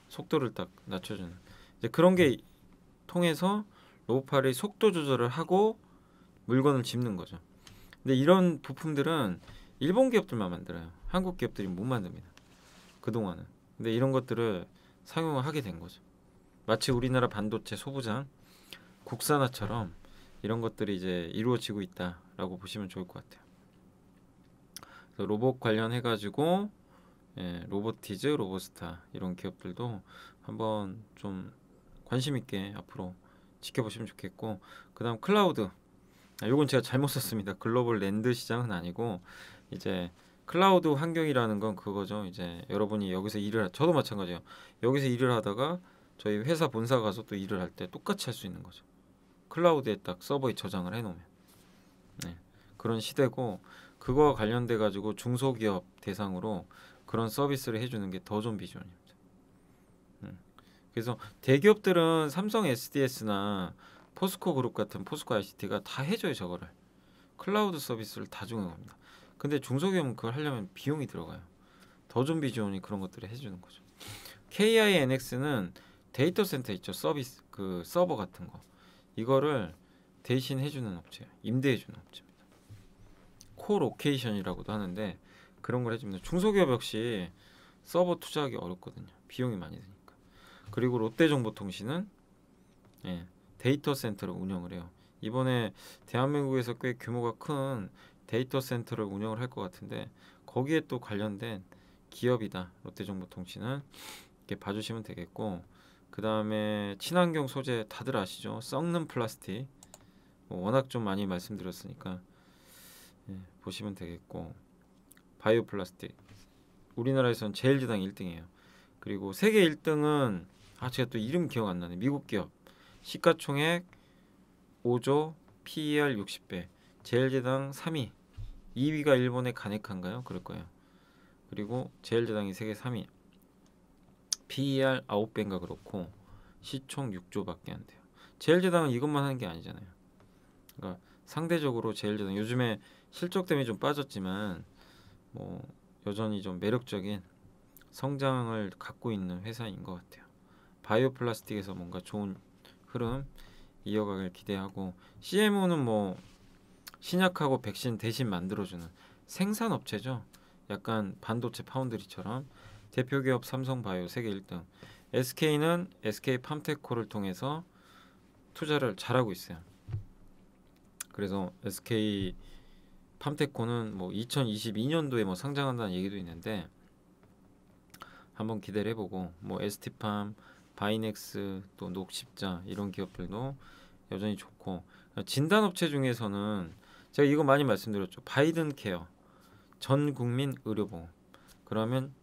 속도를 딱 낮춰주는 이제 그런 게 통해서 로봇팔이 속도 조절을 하고 물건을 짚는 거죠. 근데 이런 부품들은 일본 기업들만 만들어요. 한국 기업들이 못 만듭니다. 그동안은. 근데 이런 것들을 상용을 하게 된 거죠. 마치 우리나라 반도체 소부장 국산화처럼 이런 것들이 이제 이루어지고 있다라고 보시면 좋을 것 같아요. 그래서 로봇 관련해 가지고 로보티즈, 로보스타 이런 기업들도 한번 좀 관심 있게 앞으로 지켜보시면 좋겠고, 그다음 클라우드. 요건 제가 잘못 썼습니다. 글로벌 랜드 시장은 아니고 이제 클라우드 환경이라는 건 그거죠. 이제 여러분이 여기서 저도 마찬가지예요. 여기서 일을 하다가 저희 회사 본사 가서 또 일을 할 때 똑같이 할 수 있는 거죠. 클라우드에 딱 서버에 저장을 해놓으면. 네, 그런 시대고, 그거와 관련돼 가지고 중소기업 대상으로 그런 서비스를 해주는 게 더 좋은 비전입니다. 그래서 대기업들은 삼성 SDS나 포스코 그룹 같은 포스코 ICT가 다 해줘요. 저거를 클라우드 서비스를 다 제공합니다. 근데 중소기업은 그걸 하려면 비용이 들어가요. 더 좋은 비전이 그런 것들을 해주는 거죠. KINX는 데이터 센터 있죠. 서비스 그 서버 같은 거 이거를 대신 해주는 업체예요. 임대해주는 업체입니다. 코로케이션이라고도 하는데 그런 걸 해줍니다. 중소기업 역시 서버 투자하기 어렵거든요. 비용이 많이 드니까. 그리고 롯데정보통신은 데이터 센터를 운영을 해요. 이번에 대한민국에서 꽤 규모가 큰 데이터 센터를 운영을 할 것 같은데 거기에 또 관련된 기업이다. 롯데정보통신은 이렇게 봐주시면 되겠고, 그 다음에 친환경 소재 다들 아시죠? 썩는 플라스틱 워낙 좀 많이 말씀드렸으니까 보시면 되겠고, 바이오 플라스틱 우리나라에서는 제일제당 1등이에요. 그리고 세계 1등은 제가 또 이름 기억 안 나네. 미국 기업 시가총액 5조 PER 60배 제일제당 3위, 2위가 일본의 가네카인가요? 그럴 거예요. 그리고 제일제당이 세계 3위, PER 9배인가 그렇고 시총 6조밖에 안 돼요. 제일제당은 이것만 하는 게 아니잖아요. 그러니까 상대적으로 제일제당 요즘에 실적 때문에 좀 빠졌지만 뭐 여전히 좀 매력적인 성장을 갖고 있는 회사인 것 같아요. 바이오 플라스틱에서 뭔가 좋은 흐름 이어가길 기대하고, CMO는 뭐 신약하고 백신 대신 만들어주는 생산업체죠. 약간 반도체 파운드리처럼. 대표 기업 삼성바이오 세계 1등, SK는 SK팜테코를 통해서 투자를 잘하고 있어요. 그래서 SK팜테코는 뭐 2022년도에 뭐 상장한다는 얘기도 있는데 한번 기대를 해보고, 뭐 ST팜, 바이넥스, 또 녹십자 이런 기업들도 여전히 좋고, 진단업체 중에서는 제가 이거 많이 말씀드렸죠. 바이든 케어, 전 국민 의료보험. 그러면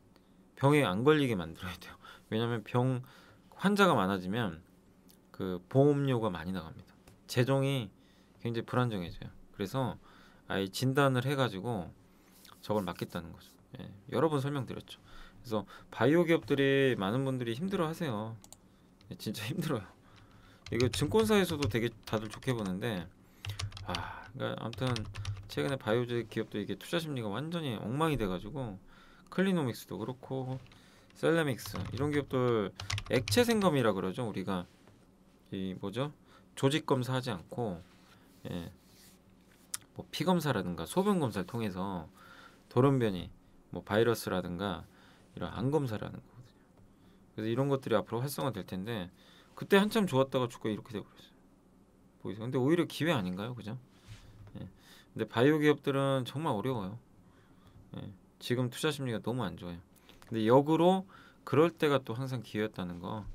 병에 안 걸리게 만들어야 돼요. 왜냐하면 병 환자가 많아지면 그 보험료가 많이 나갑니다. 재정이 굉장히 불안정해져요. 그래서 아예 진단을 해가지고 저걸 막겠다는 거죠. 여러 번 설명드렸죠. 그래서 바이오 기업들이 많은 분들이 힘들어하세요. 진짜 힘들어요. 이거 증권사에서도 되게 다들 좋게 보는데 그러니까 아무튼 최근에 바이오 기업도 이게 투자 심리가 완전히 엉망이 돼가지고, 클리노믹스도 그렇고 셀레믹스 이런 기업들 액체 생검이라 그러죠. 우리가 이 뭐죠? 조직 검사하지 않고 뭐 피 검사라든가 소변 검사를 통해서 돌연변이 뭐 바이러스라든가 이런 암 검사를 하는 거거든요. 그래서 이런 것들이 앞으로 활성화될 텐데, 그때 한참 좋았다가 주가 이렇게 돼버렸어요. 보이세요? 근데 오히려 기회 아닌가요, 그죠? 근데 바이오 기업들은 정말 어려워요. 지금 투자 심리가 너무 안 좋아요. 근데 역으로 그럴 때가 또 항상 기회였다는 거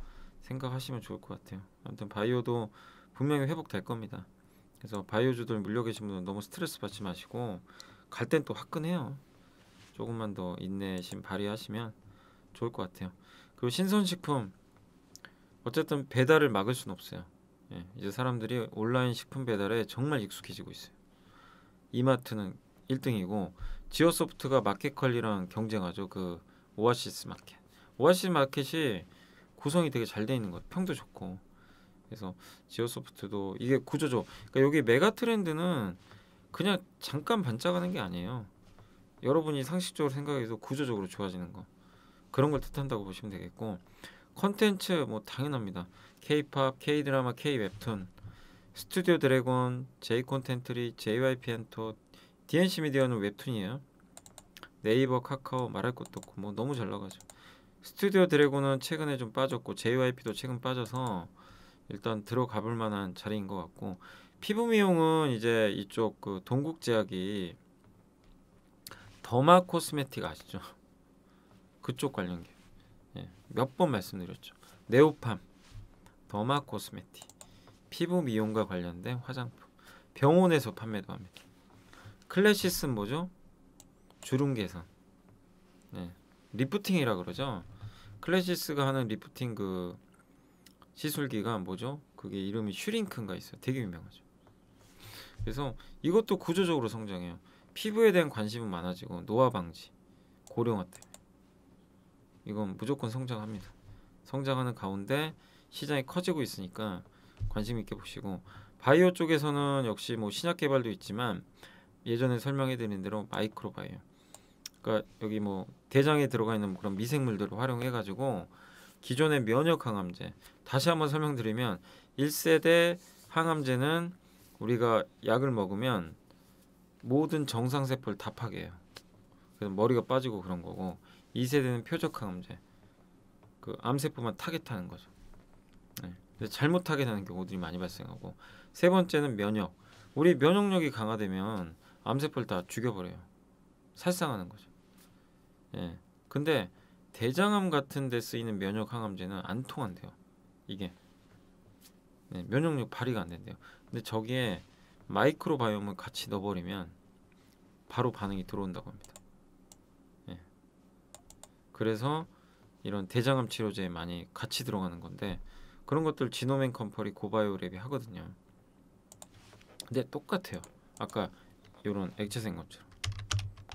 생각하시면 좋을 것 같아요. 아무튼 바이오도 분명히 회복될 겁니다. 그래서 바이오주들 물려 계신 분은 너무 스트레스 받지 마시고 갈 땐 또 화끈해요. 조금만 더 인내심 발휘하시면 좋을 것 같아요. 그리고 신선식품 어쨌든 배달을 막을 수는 없어요. 이제 사람들이 온라인 식품 배달에 정말 익숙해지고 있어요. 이마트는 1등이고 지오소프트가 마켓컬리랑 경쟁하죠. 그 오아시스 마켓. 오아시스 마켓이 구성이 되게 잘 돼 있는 것 같아요. 평도 좋고. 그래서 지오소프트도 이게 구조죠. 그러니까 여기 메가 트렌드는 그냥 잠깐 반짝하는 게 아니에요. 여러분이 상식적으로 생각해서 구조적으로 좋아지는 거, 그런 걸 뜻한다고 보시면 되겠고, 컨텐츠 뭐 당연합니다. K-팝, K-드라마, K-웹툰, 스튜디오 드래곤, J-콘텐트리, JYP 엔터, DNC 미디어는 웹툰이에요. 네이버, 카카오 말할 것도 없고 뭐 너무 잘 나가죠. 스튜디오 드래곤은 최근에 좀 빠졌고 JYP도 최근 빠져서 일단 들어가 볼 만한 자리인 것 같고, 피부 미용은 이제 이쪽 그 동국제약이 더마 코스메틱 아시죠? 그쪽 관련 기업. 예, 몇 번 말씀드렸죠. 네오팜, 더마 코스메틱, 피부 미용과 관련된 화장품, 병원에서 판매도 합니다. 클래시스는 뭐죠? 주름 개선. 예, 리프팅이라 그러죠. 클래시스가 하는 리프팅 그 시술기가 뭐죠? 그게 이름이 슈링크인가 있어요. 되게 유명하죠. 그래서 이것도 구조적으로 성장해요. 피부에 대한 관심은 많아지고 노화 방지, 고령화 때문에 이건 무조건 성장합니다. 성장하는 가운데 시장이 커지고 있으니까 관심 있게 보시고, 바이오 쪽에서는 역시 뭐 신약 개발도 있지만 예전에 설명해드린 대로 마이크로바이오, 그러니까 여기 뭐 대장에 들어가 있는 그런 미생물들을 활용해가지고 기존의 면역 항암제, 다시 한번 설명드리면 1세대 항암제는 우리가 약을 먹으면 모든 정상세포를 다 파괴해요. 그래서 머리가 빠지고 그런 거고, 2세대는 표적 항암제, 그 암세포만 타겟하는 거죠. 네. 그래서 잘못 타겟하는 경우들이 많이 발생하고, 세 번째는 면역. 우리 면역력이 강화되면 암세포를 다 죽여버려요. 살상하는 거죠. 예. 근데 대장암 같은 데 쓰이는 면역 항암제는 안 통한대요. 이게 네, 면역력 발휘가 안 된대요. 근데 저기에 마이크로바이옴을 같이 넣어버리면 바로 반응이 들어온다고 합니다. 예. 그래서 이런 대장암 치료제에 많이 같이 들어가는 건데, 그런 것들 지노맨 컴퍼니, 고바이오랩이 하거든요. 근데 똑같아요. 아까 이런 액체생 것처럼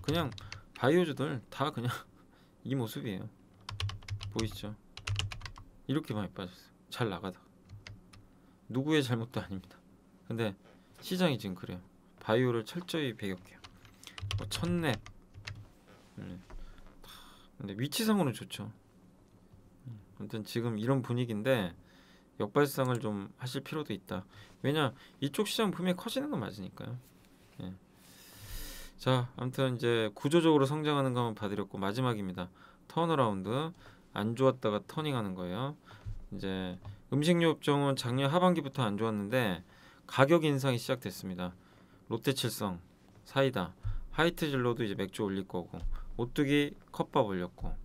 그냥 바이오주들 다 그냥 이 모습이에요. 보이시죠? 이렇게 많이 빠졌어요. 잘 나가다가. 누구의 잘못도 아닙니다. 근데 시장이 지금 그래요. 바이오를 철저히 배격해요. 뭐 첫랩. 근데 위치상으로는 좋죠. 아무튼 지금 이런 분위기인데 역발상을 좀 하실 필요도 있다. 왜냐, 이쪽 시장 분명히 커지는 건 맞으니까요. 예. 자, 아무튼 이제 구조적으로 성장하는 거 한번 봐드렸고, 마지막입니다. 턴어라운드. 안 좋았다가 터닝하는 거예요. 이제 음식료 업종은 작년 하반기부터 안 좋았는데 가격 인상이 시작됐습니다. 롯데칠성, 사이다, 하이트진로도 이제 맥주 올릴 거고, 오뚜기 컵밥 올렸고,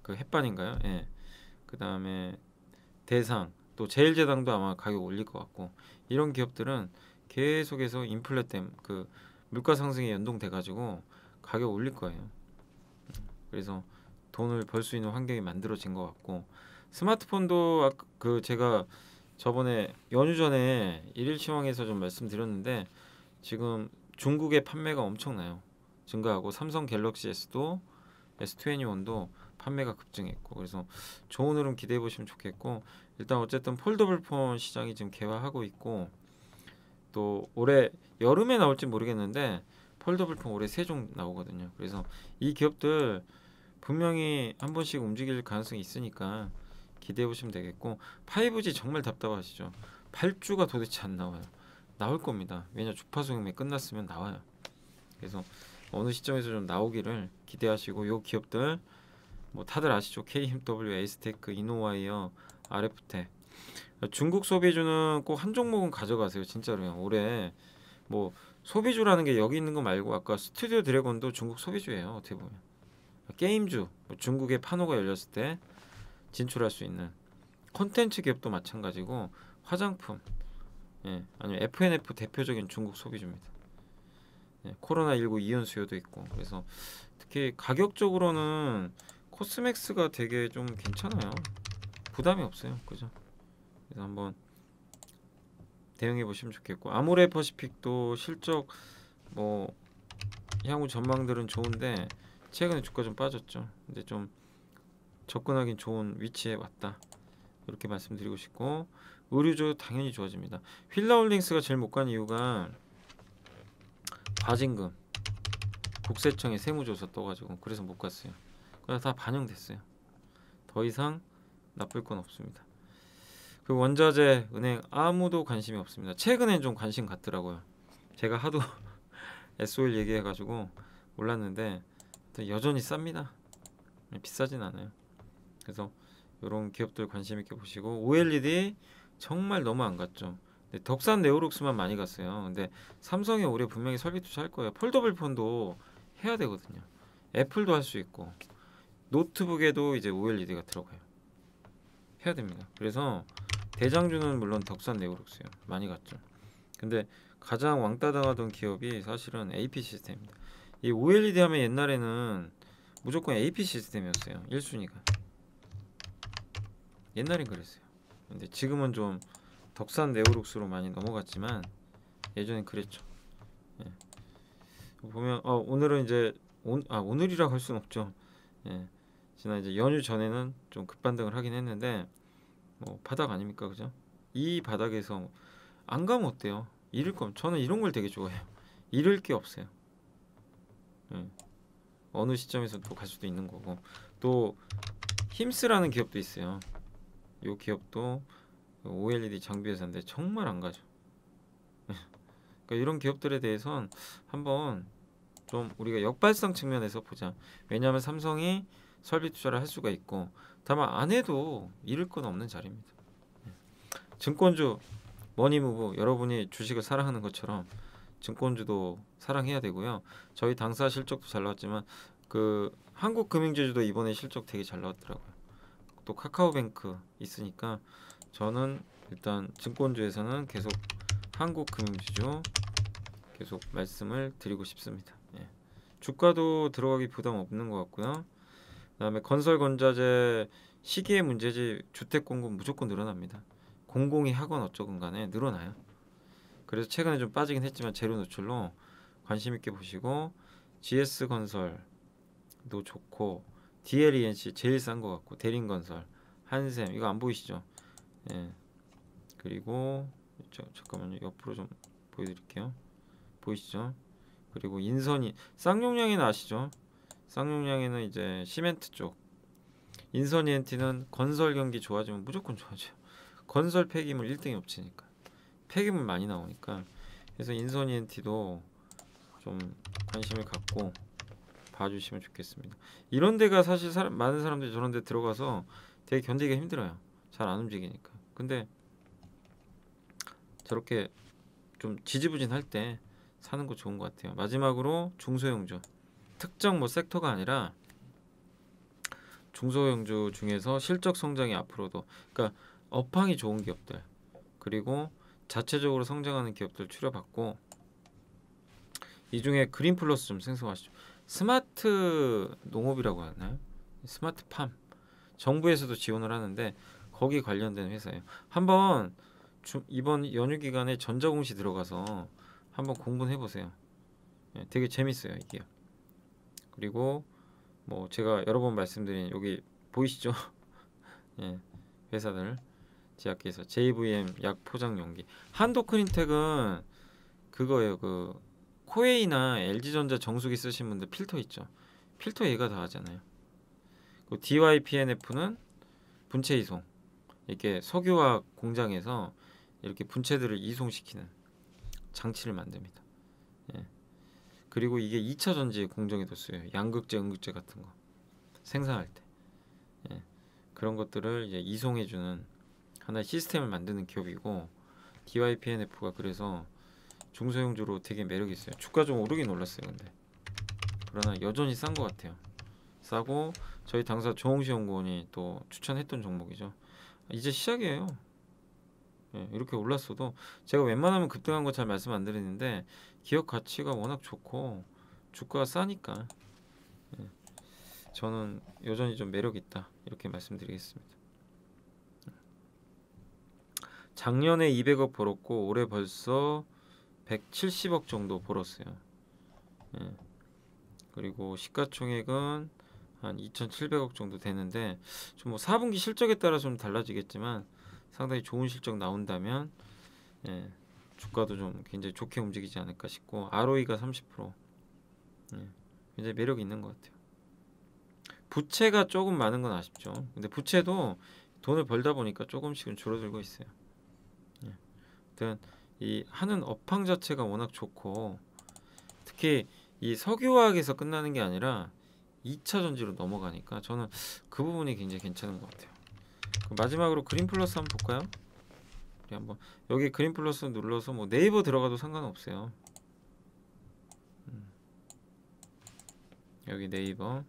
그 햇반인가요? 예. 그 다음에 대상, 또 제일제당도 아마 가격 올릴 것 같고, 이런 기업들은 계속해서 인플레 때문에 그 물가 상승에 연동돼 가지고 가격 올릴 거예요. 그래서 돈을 벌 수 있는 환경이 만들어진 것 같고, 스마트폰도 그 제가 저번에 연휴 전에 일일 시황에서 좀 말씀드렸는데 지금 중국의 판매가 엄청나요. 증가하고, 삼성 갤럭시 S도 S21도 판매가 급증했고, 그래서 좋은 흐름 기대해 보시면 좋겠고, 일단 어쨌든 폴더블 폰 시장이 지금 개화하고 있고, 또 올해 여름에 나올지 모르겠는데 폴더블 폰 올해 3종 나오거든요. 그래서 이 기업들 분명히 한 번씩 움직일 가능성이 있으니까 기대해 보시면 되겠고, 5G 정말 답답하시죠? 8주가 도대체 안 나와요. 나올 겁니다. 왜냐, 주파수 경매 끝났으면 나와요. 그래서 어느 시점에서 좀 나오기를 기대하시고, 요 기업들 뭐 다들 아시죠? KMW, 에이스테크, 이노와이어, RF텍. 중국 소비주는 꼭 한 종목은 가져가세요. 진짜로요. 올해 뭐 소비주라는 게 여기 있는 거 말고 아까 스튜디오 드래곤도 중국 소비주예요. 어떻게 보면 게임주, 뭐 중국의 판호가 열렸을 때 진출할 수 있는 콘텐츠 기업도 마찬가지고, 화장품, 예, 아니면 FNF 대표적인 중국 소비주입니다. 예, 코로나19 이연 수요도 있고, 그래서 특히 가격적으로는 코스맥스가 되게 좀 괜찮아요. 부담이 없어요. 그죠? 그래서 한번 대응해 보시면 좋겠고, 아모레 퍼시픽도 실적 뭐 향후 전망들은 좋은데 최근에 주가 좀 빠졌죠. 근데 좀 접근하긴 좋은 위치에 왔다, 이렇게 말씀드리고 싶고, 의류주 당연히 좋아집니다. 휠라홀딩스가 제일 못 간 이유가 과징금, 국세청에 세무조사 떠가지고 그래서 못 갔어요. 그래서 다 반영됐어요. 더 이상 나쁠 건 없습니다. 그 원자재 은행 아무도 관심이 없습니다. 최근엔 좀 관심 갖더라고요. 제가 하도 SOL 얘기해가지고 몰랐는데 여전히 쌉니다. 비싸진 않아요. 그래서 이런 기업들 관심 있게 보시고, OLED 정말 너무 안 갔죠. 근데 덕산 네오룩스만 많이 갔어요. 근데 삼성이 올해 분명히 설비 투자할 거예요. 폴더블 폰도 해야 되거든요. 애플도 할 수 있고 노트북에도 이제 OLED가 들어가요. 해야 됩니다. 그래서 대장주는 물론 덕산 네오룩스예요. 많이 갔죠. 근데 가장 왕따 당하던 기업이 사실은 AP 시스템입니다. 이 OLED 하면 옛날에는 무조건 AP 시스템이었어요. 1순위가. 옛날엔 그랬어요. 근데 지금은 좀 덕산 네오룩스로 많이 넘어갔지만 예전엔 그랬죠. 예. 보면 오늘은 이제 오늘이라고 할 수는 없죠. 예. 지난 이제 연휴 전에는 좀 급반등을 하긴 했는데 뭐 바닥 아닙니까, 그죠? 이 바닥에서 안 가면 어때요? 잃을 거면 저는 이런 걸 되게 좋아해요. 잃을 게 없어요. 예. 어느 시점에서 또 갈 수도 있는 거고, 또 힘스라는 기업도 있어요. 이 기업도 OLED 장비 회사인데 정말 안 가죠. 그러니까 이런 기업들에 대해선 한번 좀 우리가 역발상 측면에서 보자. 왜냐하면 삼성이 설비 투자를 할 수가 있고, 다만 안 해도 잃을 건 없는 자리입니다. 증권주 머니무브, 여러분이 주식을 사랑하는 것처럼 증권주도 사랑해야 되고요. 저희 당사 실적도 잘 나왔지만 그 한국금융지주도 이번에 실적 되게 잘 나왔더라고요. 또 카카오뱅크 있으니까 저는 일단 증권주에서는 계속 한국금융지주 계속 말씀을 드리고 싶습니다. 예. 주가도 들어가기 부담 없는 것 같고요. 그다음에 건설건자재 시기의 문제지 주택 공급 무조건 늘어납니다. 공공이 하건 어쩌건 간에 늘어나요. 그래서 최근에 좀 빠지긴 했지만 재료 노출로 관심 있게 보시고, GS건설도 좋고, DLENC 제일 싼 것 같고, 대림건설, 한샘 이거 안 보이시죠? 예. 그리고 잠깐만요, 옆으로 좀 보여드릴게요. 보이시죠? 그리고 인선이 쌍용량에는 아시죠? 쌍용량에는 이제 시멘트 쪽, 인선 ENT는 건설 경기 좋아지면 무조건 좋아져요. 건설 폐기물 1등이 없으니까, 폐기물 많이 나오니까. 그래서 인선 ENT도 좀 관심을 갖고 봐주시면 좋겠습니다. 이런 데가 사실 많은 사람들이 저런 데 들어가서 되게 견디기가 힘들어요. 잘 안 움직이니까. 근데 저렇게 좀 지지부진할 때 사는 거 좋은 것 같아요. 마지막으로 중소형주, 특정 뭐 섹터가 아니라 중소형주 중에서 실적 성장이 앞으로도, 그러니까 업황이 좋은 기업들, 그리고 자체적으로 성장하는 기업들 추려봤고, 이 중에 그린 플러스 좀 생소하시죠? 스마트 농업이라고 하나요? 스마트 팜, 정부에서도 지원을 하는데 거기 관련된 회사예요. 한번 이번 연휴 기간에 전자공시 들어가서 한번 공부해 보세요. 예, 되게 재밌어요 이게. 그리고 뭐 제가 여러 번 말씀드린 여기 보이시죠? 예, 회사들 제약회사 JVM 약 포장 용기, 한도크린텍은 그거예요. 그 코웨이나 LG전자 정수기 쓰신 분들 필터 있죠? 필터 얘가 다 하잖아요. 그 DYPNF는 분체 이송, 이렇게 석유화학 공장에서 이렇게 분체들을 이송시키는 장치를 만듭니다. 예. 그리고 이게 2차 전지 공정에도 쓰여요. 양극재, 음극재 같은 거 생산할 때. 예. 그런 것들을 이제 이송해주는 하나의 시스템을 만드는 기업이고, DYPNF가 그래서 중소형주로 되게 매력이 있어요. 주가 좀 오르긴 올랐어요. 근데 그러나 여전히 싼 것 같아요. 싸고 저희 당사 조홍시 연구원이 또 추천했던 종목이죠. 이제 시작이에요. 예, 이렇게 올랐어도 제가 웬만하면 급등한 거 잘 말씀 안 드리는데 기업 가치가 워낙 좋고 주가가 싸니까, 예, 저는 여전히 좀 매력 있다 이렇게 말씀드리겠습니다. 작년에 200억 벌었고 올해 벌써 170억 정도 벌었어요. 예. 그리고 시가총액은 한 2,700억 정도 되는데, 좀 뭐 4분기 실적에 따라 좀 달라지겠지만 상당히 좋은 실적 나온다면, 예, 주가도 좀 굉장히 좋게 움직이지 않을까 싶고, ROE가 30%, 예, 굉장히 매력이 있는 것 같아요. 부채가 조금 많은 건 아쉽죠. 근데 부채도 돈을 벌다 보니까 조금씩은 줄어들고 있어요. 예. 아무튼 이 하는 업황 자체가 워낙 좋고, 특히 이 석유화학에서 끝나는 게 아니라 2차 전지로 넘어가니까 저는 그 부분이 굉장히 괜찮은 것 같아요. 그럼 마지막으로 그린 플러스 한번 볼까요? 우리 한번 여기 그린 플러스 눌러서 뭐 네이버 들어가도 상관없어요. 여기 네이버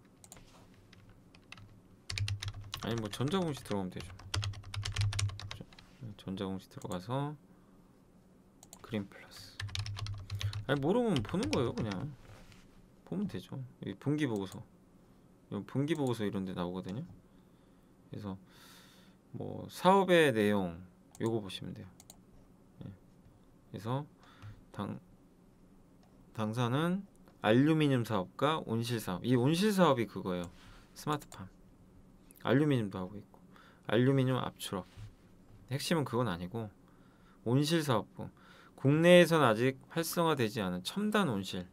아니 뭐 전자공시 들어가면 되죠. 그죠? 전자공시 들어가서 그린 플러스. 아니 모르면 보는 거예요. 그냥 보면 되죠. 여기 분기 보고서, 여기 분기 보고서 이런 데 나오거든요. 그래서 뭐 사업의 내용 요거 보시면 돼요. 예. 그래서 당사는 알루미늄 사업과 온실 사업. 이 온실 사업이 그거예요. 스마트팜. 알루미늄도 하고 있고, 알루미늄 압출업. 핵심은 그건 아니고 온실 사업부. 국내에선 아직 활성화되지 않은 첨단 온실.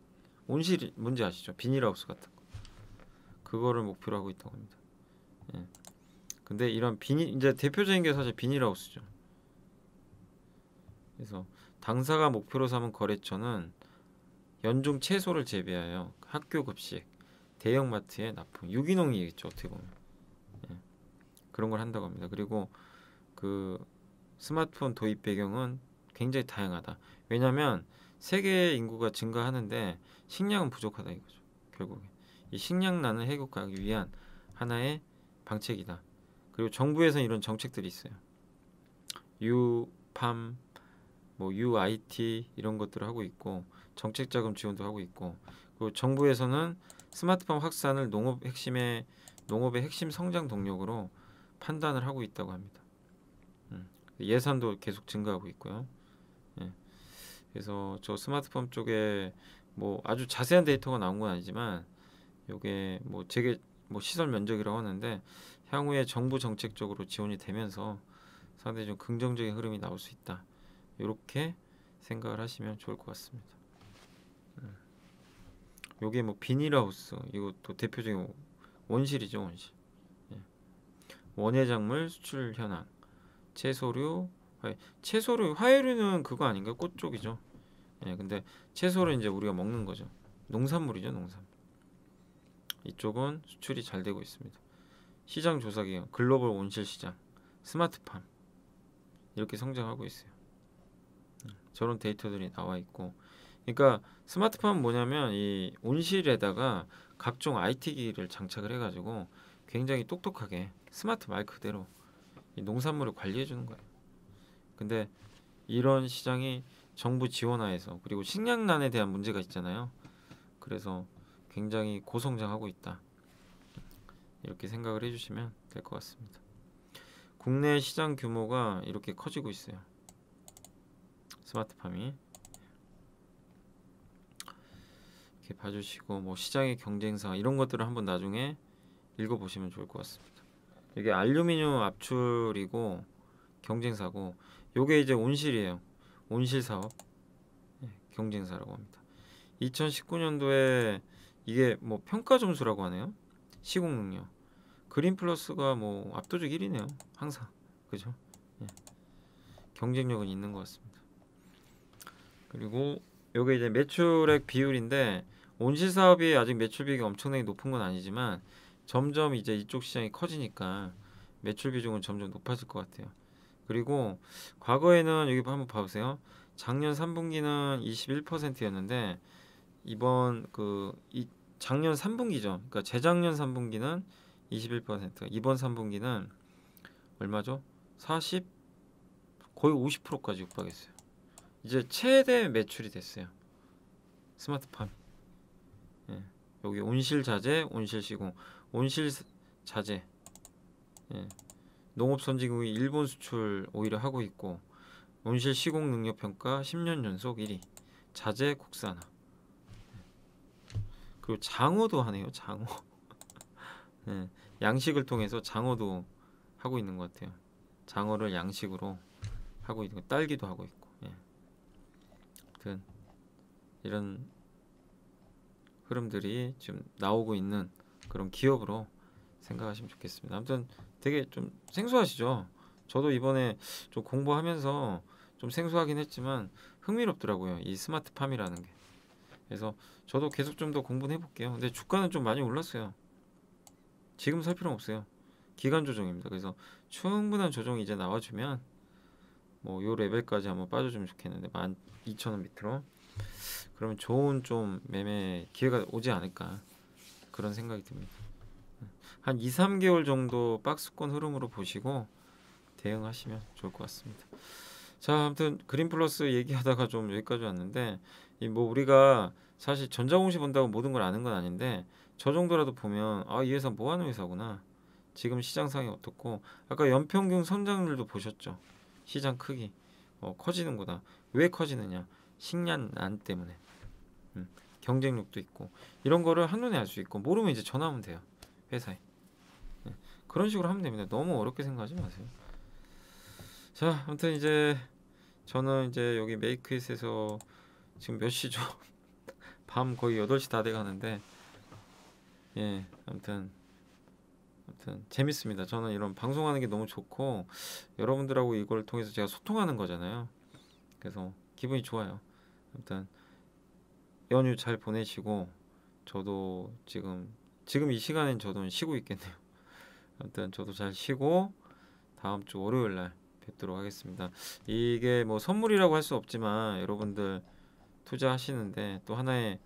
온실이 뭔지 아시죠? 비닐하우스 같은 거. 그거를 목표로 하고 있다고 합니다. 예. 근데 이런 비닐, 이제 대표적인 게 사실 비닐하우스죠. 그래서 당사가 목표로 삼은 거래처는 연중 채소를 재배하여 학교 급식, 대형마트에 납품, 유기농이겠죠 어떻게 보면. 예, 그런 걸 한다고 합니다. 그리고 그 스마트폰 도입 배경은 굉장히 다양하다. 왜냐하면 세계 인구가 증가하는데 식량은 부족하다 이거죠. 결국에 이 식량난을 해결하기 위한 하나의 방책이다. 그리고 정부에서 이런 정책들이 있어요. 유팜, 뭐 UIT 이런 것들을 하고 있고, 정책 자금 지원도 하고 있고, 그리고 정부에서는 스마트팜 확산을 농업의 핵심 성장 동력으로 판단을 하고 있다고 합니다. 예산도 계속 증가하고 있고요. 예. 그래서 저 스마트팜 쪽에 뭐 아주 자세한 데이터가 나온 건 아니지만, 요게 뭐 제게 뭐 시설 면적이라고 하는데 향후에 정부 정책적으로 지원이 되면서 상당히 좀 긍정적인 흐름이 나올 수 있다. 이렇게 생각을 하시면 좋을 것 같습니다. 요게 뭐 비닐하우스, 이것도 대표적인 원실이죠, 원실. 예. 원예작물 수출 현황, 채소류, 채소류, 화해류는 그거 아닌가요? 꽃 쪽이죠. 예, 근데 채소를 이제 우리가 먹는 거죠. 농산물이죠, 농산물. 이쪽은 수출이 잘 되고 있습니다. 시장 조사 기관, 글로벌 온실 시장, 스마트팜 이렇게 성장하고 있어요. 저런 데이터들이 나와 있고, 그러니까 스마트팜은 뭐냐면 이 온실에다가 각종 IT 기기를 장착을 해가지고 굉장히 똑똑하게 스마트 말 그대로 이 농산물을 관리해 주는 거예요. 근데 이런 시장이 정부 지원하에서, 그리고 식량난에 대한 문제가 있잖아요. 그래서 굉장히 고성장하고 있다. 이렇게 생각을 해주시면 될 것 같습니다. 국내 시장 규모가 이렇게 커지고 있어요. 스마트팜이 이렇게 봐주시고, 뭐 시장의 경쟁사 이런 것들을 한번 나중에 읽어보시면 좋을 것 같습니다. 이게 알루미늄 압출이고 경쟁사고, 요게 이제 온실이에요. 온실 사업. 예, 경쟁사라고 합니다. 2019년도에 이게 뭐 평가 점수라고 하네요. 시공 능력. 그린 플러스가 뭐 압도적 1위네요. 항상. 그죠? 예, 경쟁력은 있는 것 같습니다. 그리고 요게 이제 매출액 비율인데, 온실 사업이 아직 매출 비율이 엄청나게 높은 건 아니지만 점점 이제 이쪽 시장이 커지니까 매출 비중은 점점 높아질 것 같아요. 그리고 과거에는 여기 한번 봐보세요. 작년 3분기는 21%였는데 이번 작년 3분기죠. 그러니까 재작년 3분기는 21%, 이번 3분기는 얼마죠? 40, 거의 50%까지 육박했어요. 이제 최대 매출이 됐어요. 스마트팜. 예. 여기 온실 자재, 온실 시공, 온실 자재. 예. 농업 선진국이 일본 수출 오히려 하고 있고, 온실 시공 능력 평가 10년 연속 1위. 자재 국산화. 그리고 장어도 하네요. 장어. 예. 양식을 통해서 장어도 하고 있는 것 같아요. 장어를 양식으로 하고 있는 거, 딸기도 하고 있고. 예. 아무튼 이런 흐름들이 지금 나오고 있는 그런 기업으로 생각하시면 좋겠습니다. 아무튼 되게 좀 생소하시죠? 저도 이번에 좀 공부하면서 좀 생소하긴 했지만 흥미롭더라고요. 이 스마트팜이라는 게. 그래서 저도 계속 좀 더 공부는 해볼게요. 근데 주가는 좀 많이 올랐어요. 지금 살 필요는 없어요. 기간 조정입니다. 그래서 충분한 조정이 이제 나와주면 뭐 요 레벨까지 한번 빠져주면 좋겠는데 12,000원 밑으로 그러면 좋은 좀 매매 기회가 오지 않을까 그런 생각이 듭니다. 한 2, 3개월 정도 박스권 흐름으로 보시고 대응하시면 좋을 것 같습니다. 자, 아무튼 그린 플러스 얘기하다가 좀 여기까지 왔는데 이 뭐 우리가 사실 전자공시 본다고 모든 걸 아는 건 아닌데 저 정도라도 보면 아, 이 회사 뭐 하는 회사구나. 지금 시장 상황이 어떻고 아까 연평균 성장률도 보셨죠? 시장 크기 커지는 거다. 왜 커지느냐? 식량난 때문에. 음, 경쟁력도 있고 이런 거를 한눈에 알 수 있고 모르면 이제 전화하면 돼요. 회사에. 네, 그런 식으로 하면 됩니다. 너무 어렵게 생각하지 마세요. 자, 아무튼 이제 저는 이제 여기 메이크잇에서 지금 몇 시죠? 밤 거의 8시 다 돼 가는데 예, 아무튼 재밌습니다. 저는 이런 방송하는 게 너무 좋고 여러분들하고 이걸 통해서 제가 소통하는 거잖아요. 그래서 기분이 좋아요. 아무튼 연휴 잘 보내시고 저도 지금 이 시간엔 저도 쉬고 있겠네요. 아무튼 저도 잘 쉬고 다음 주 월요일 날 뵙도록 하겠습니다. 이게 뭐 선물이라고 할 수 없지만 여러분들 투자하시는데 또 하나의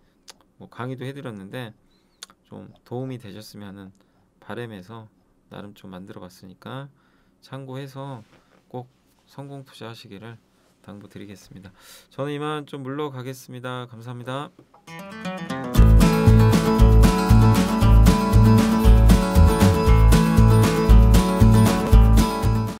뭐 강의도 해드렸는데 좀 도움이 되셨으면 하는 바람에서 나름 좀 만들어 봤으니까 참고해서 꼭 성공 투자하시기를 당부드리겠습니다. 저는 이만 좀 물러가겠습니다. 감사합니다.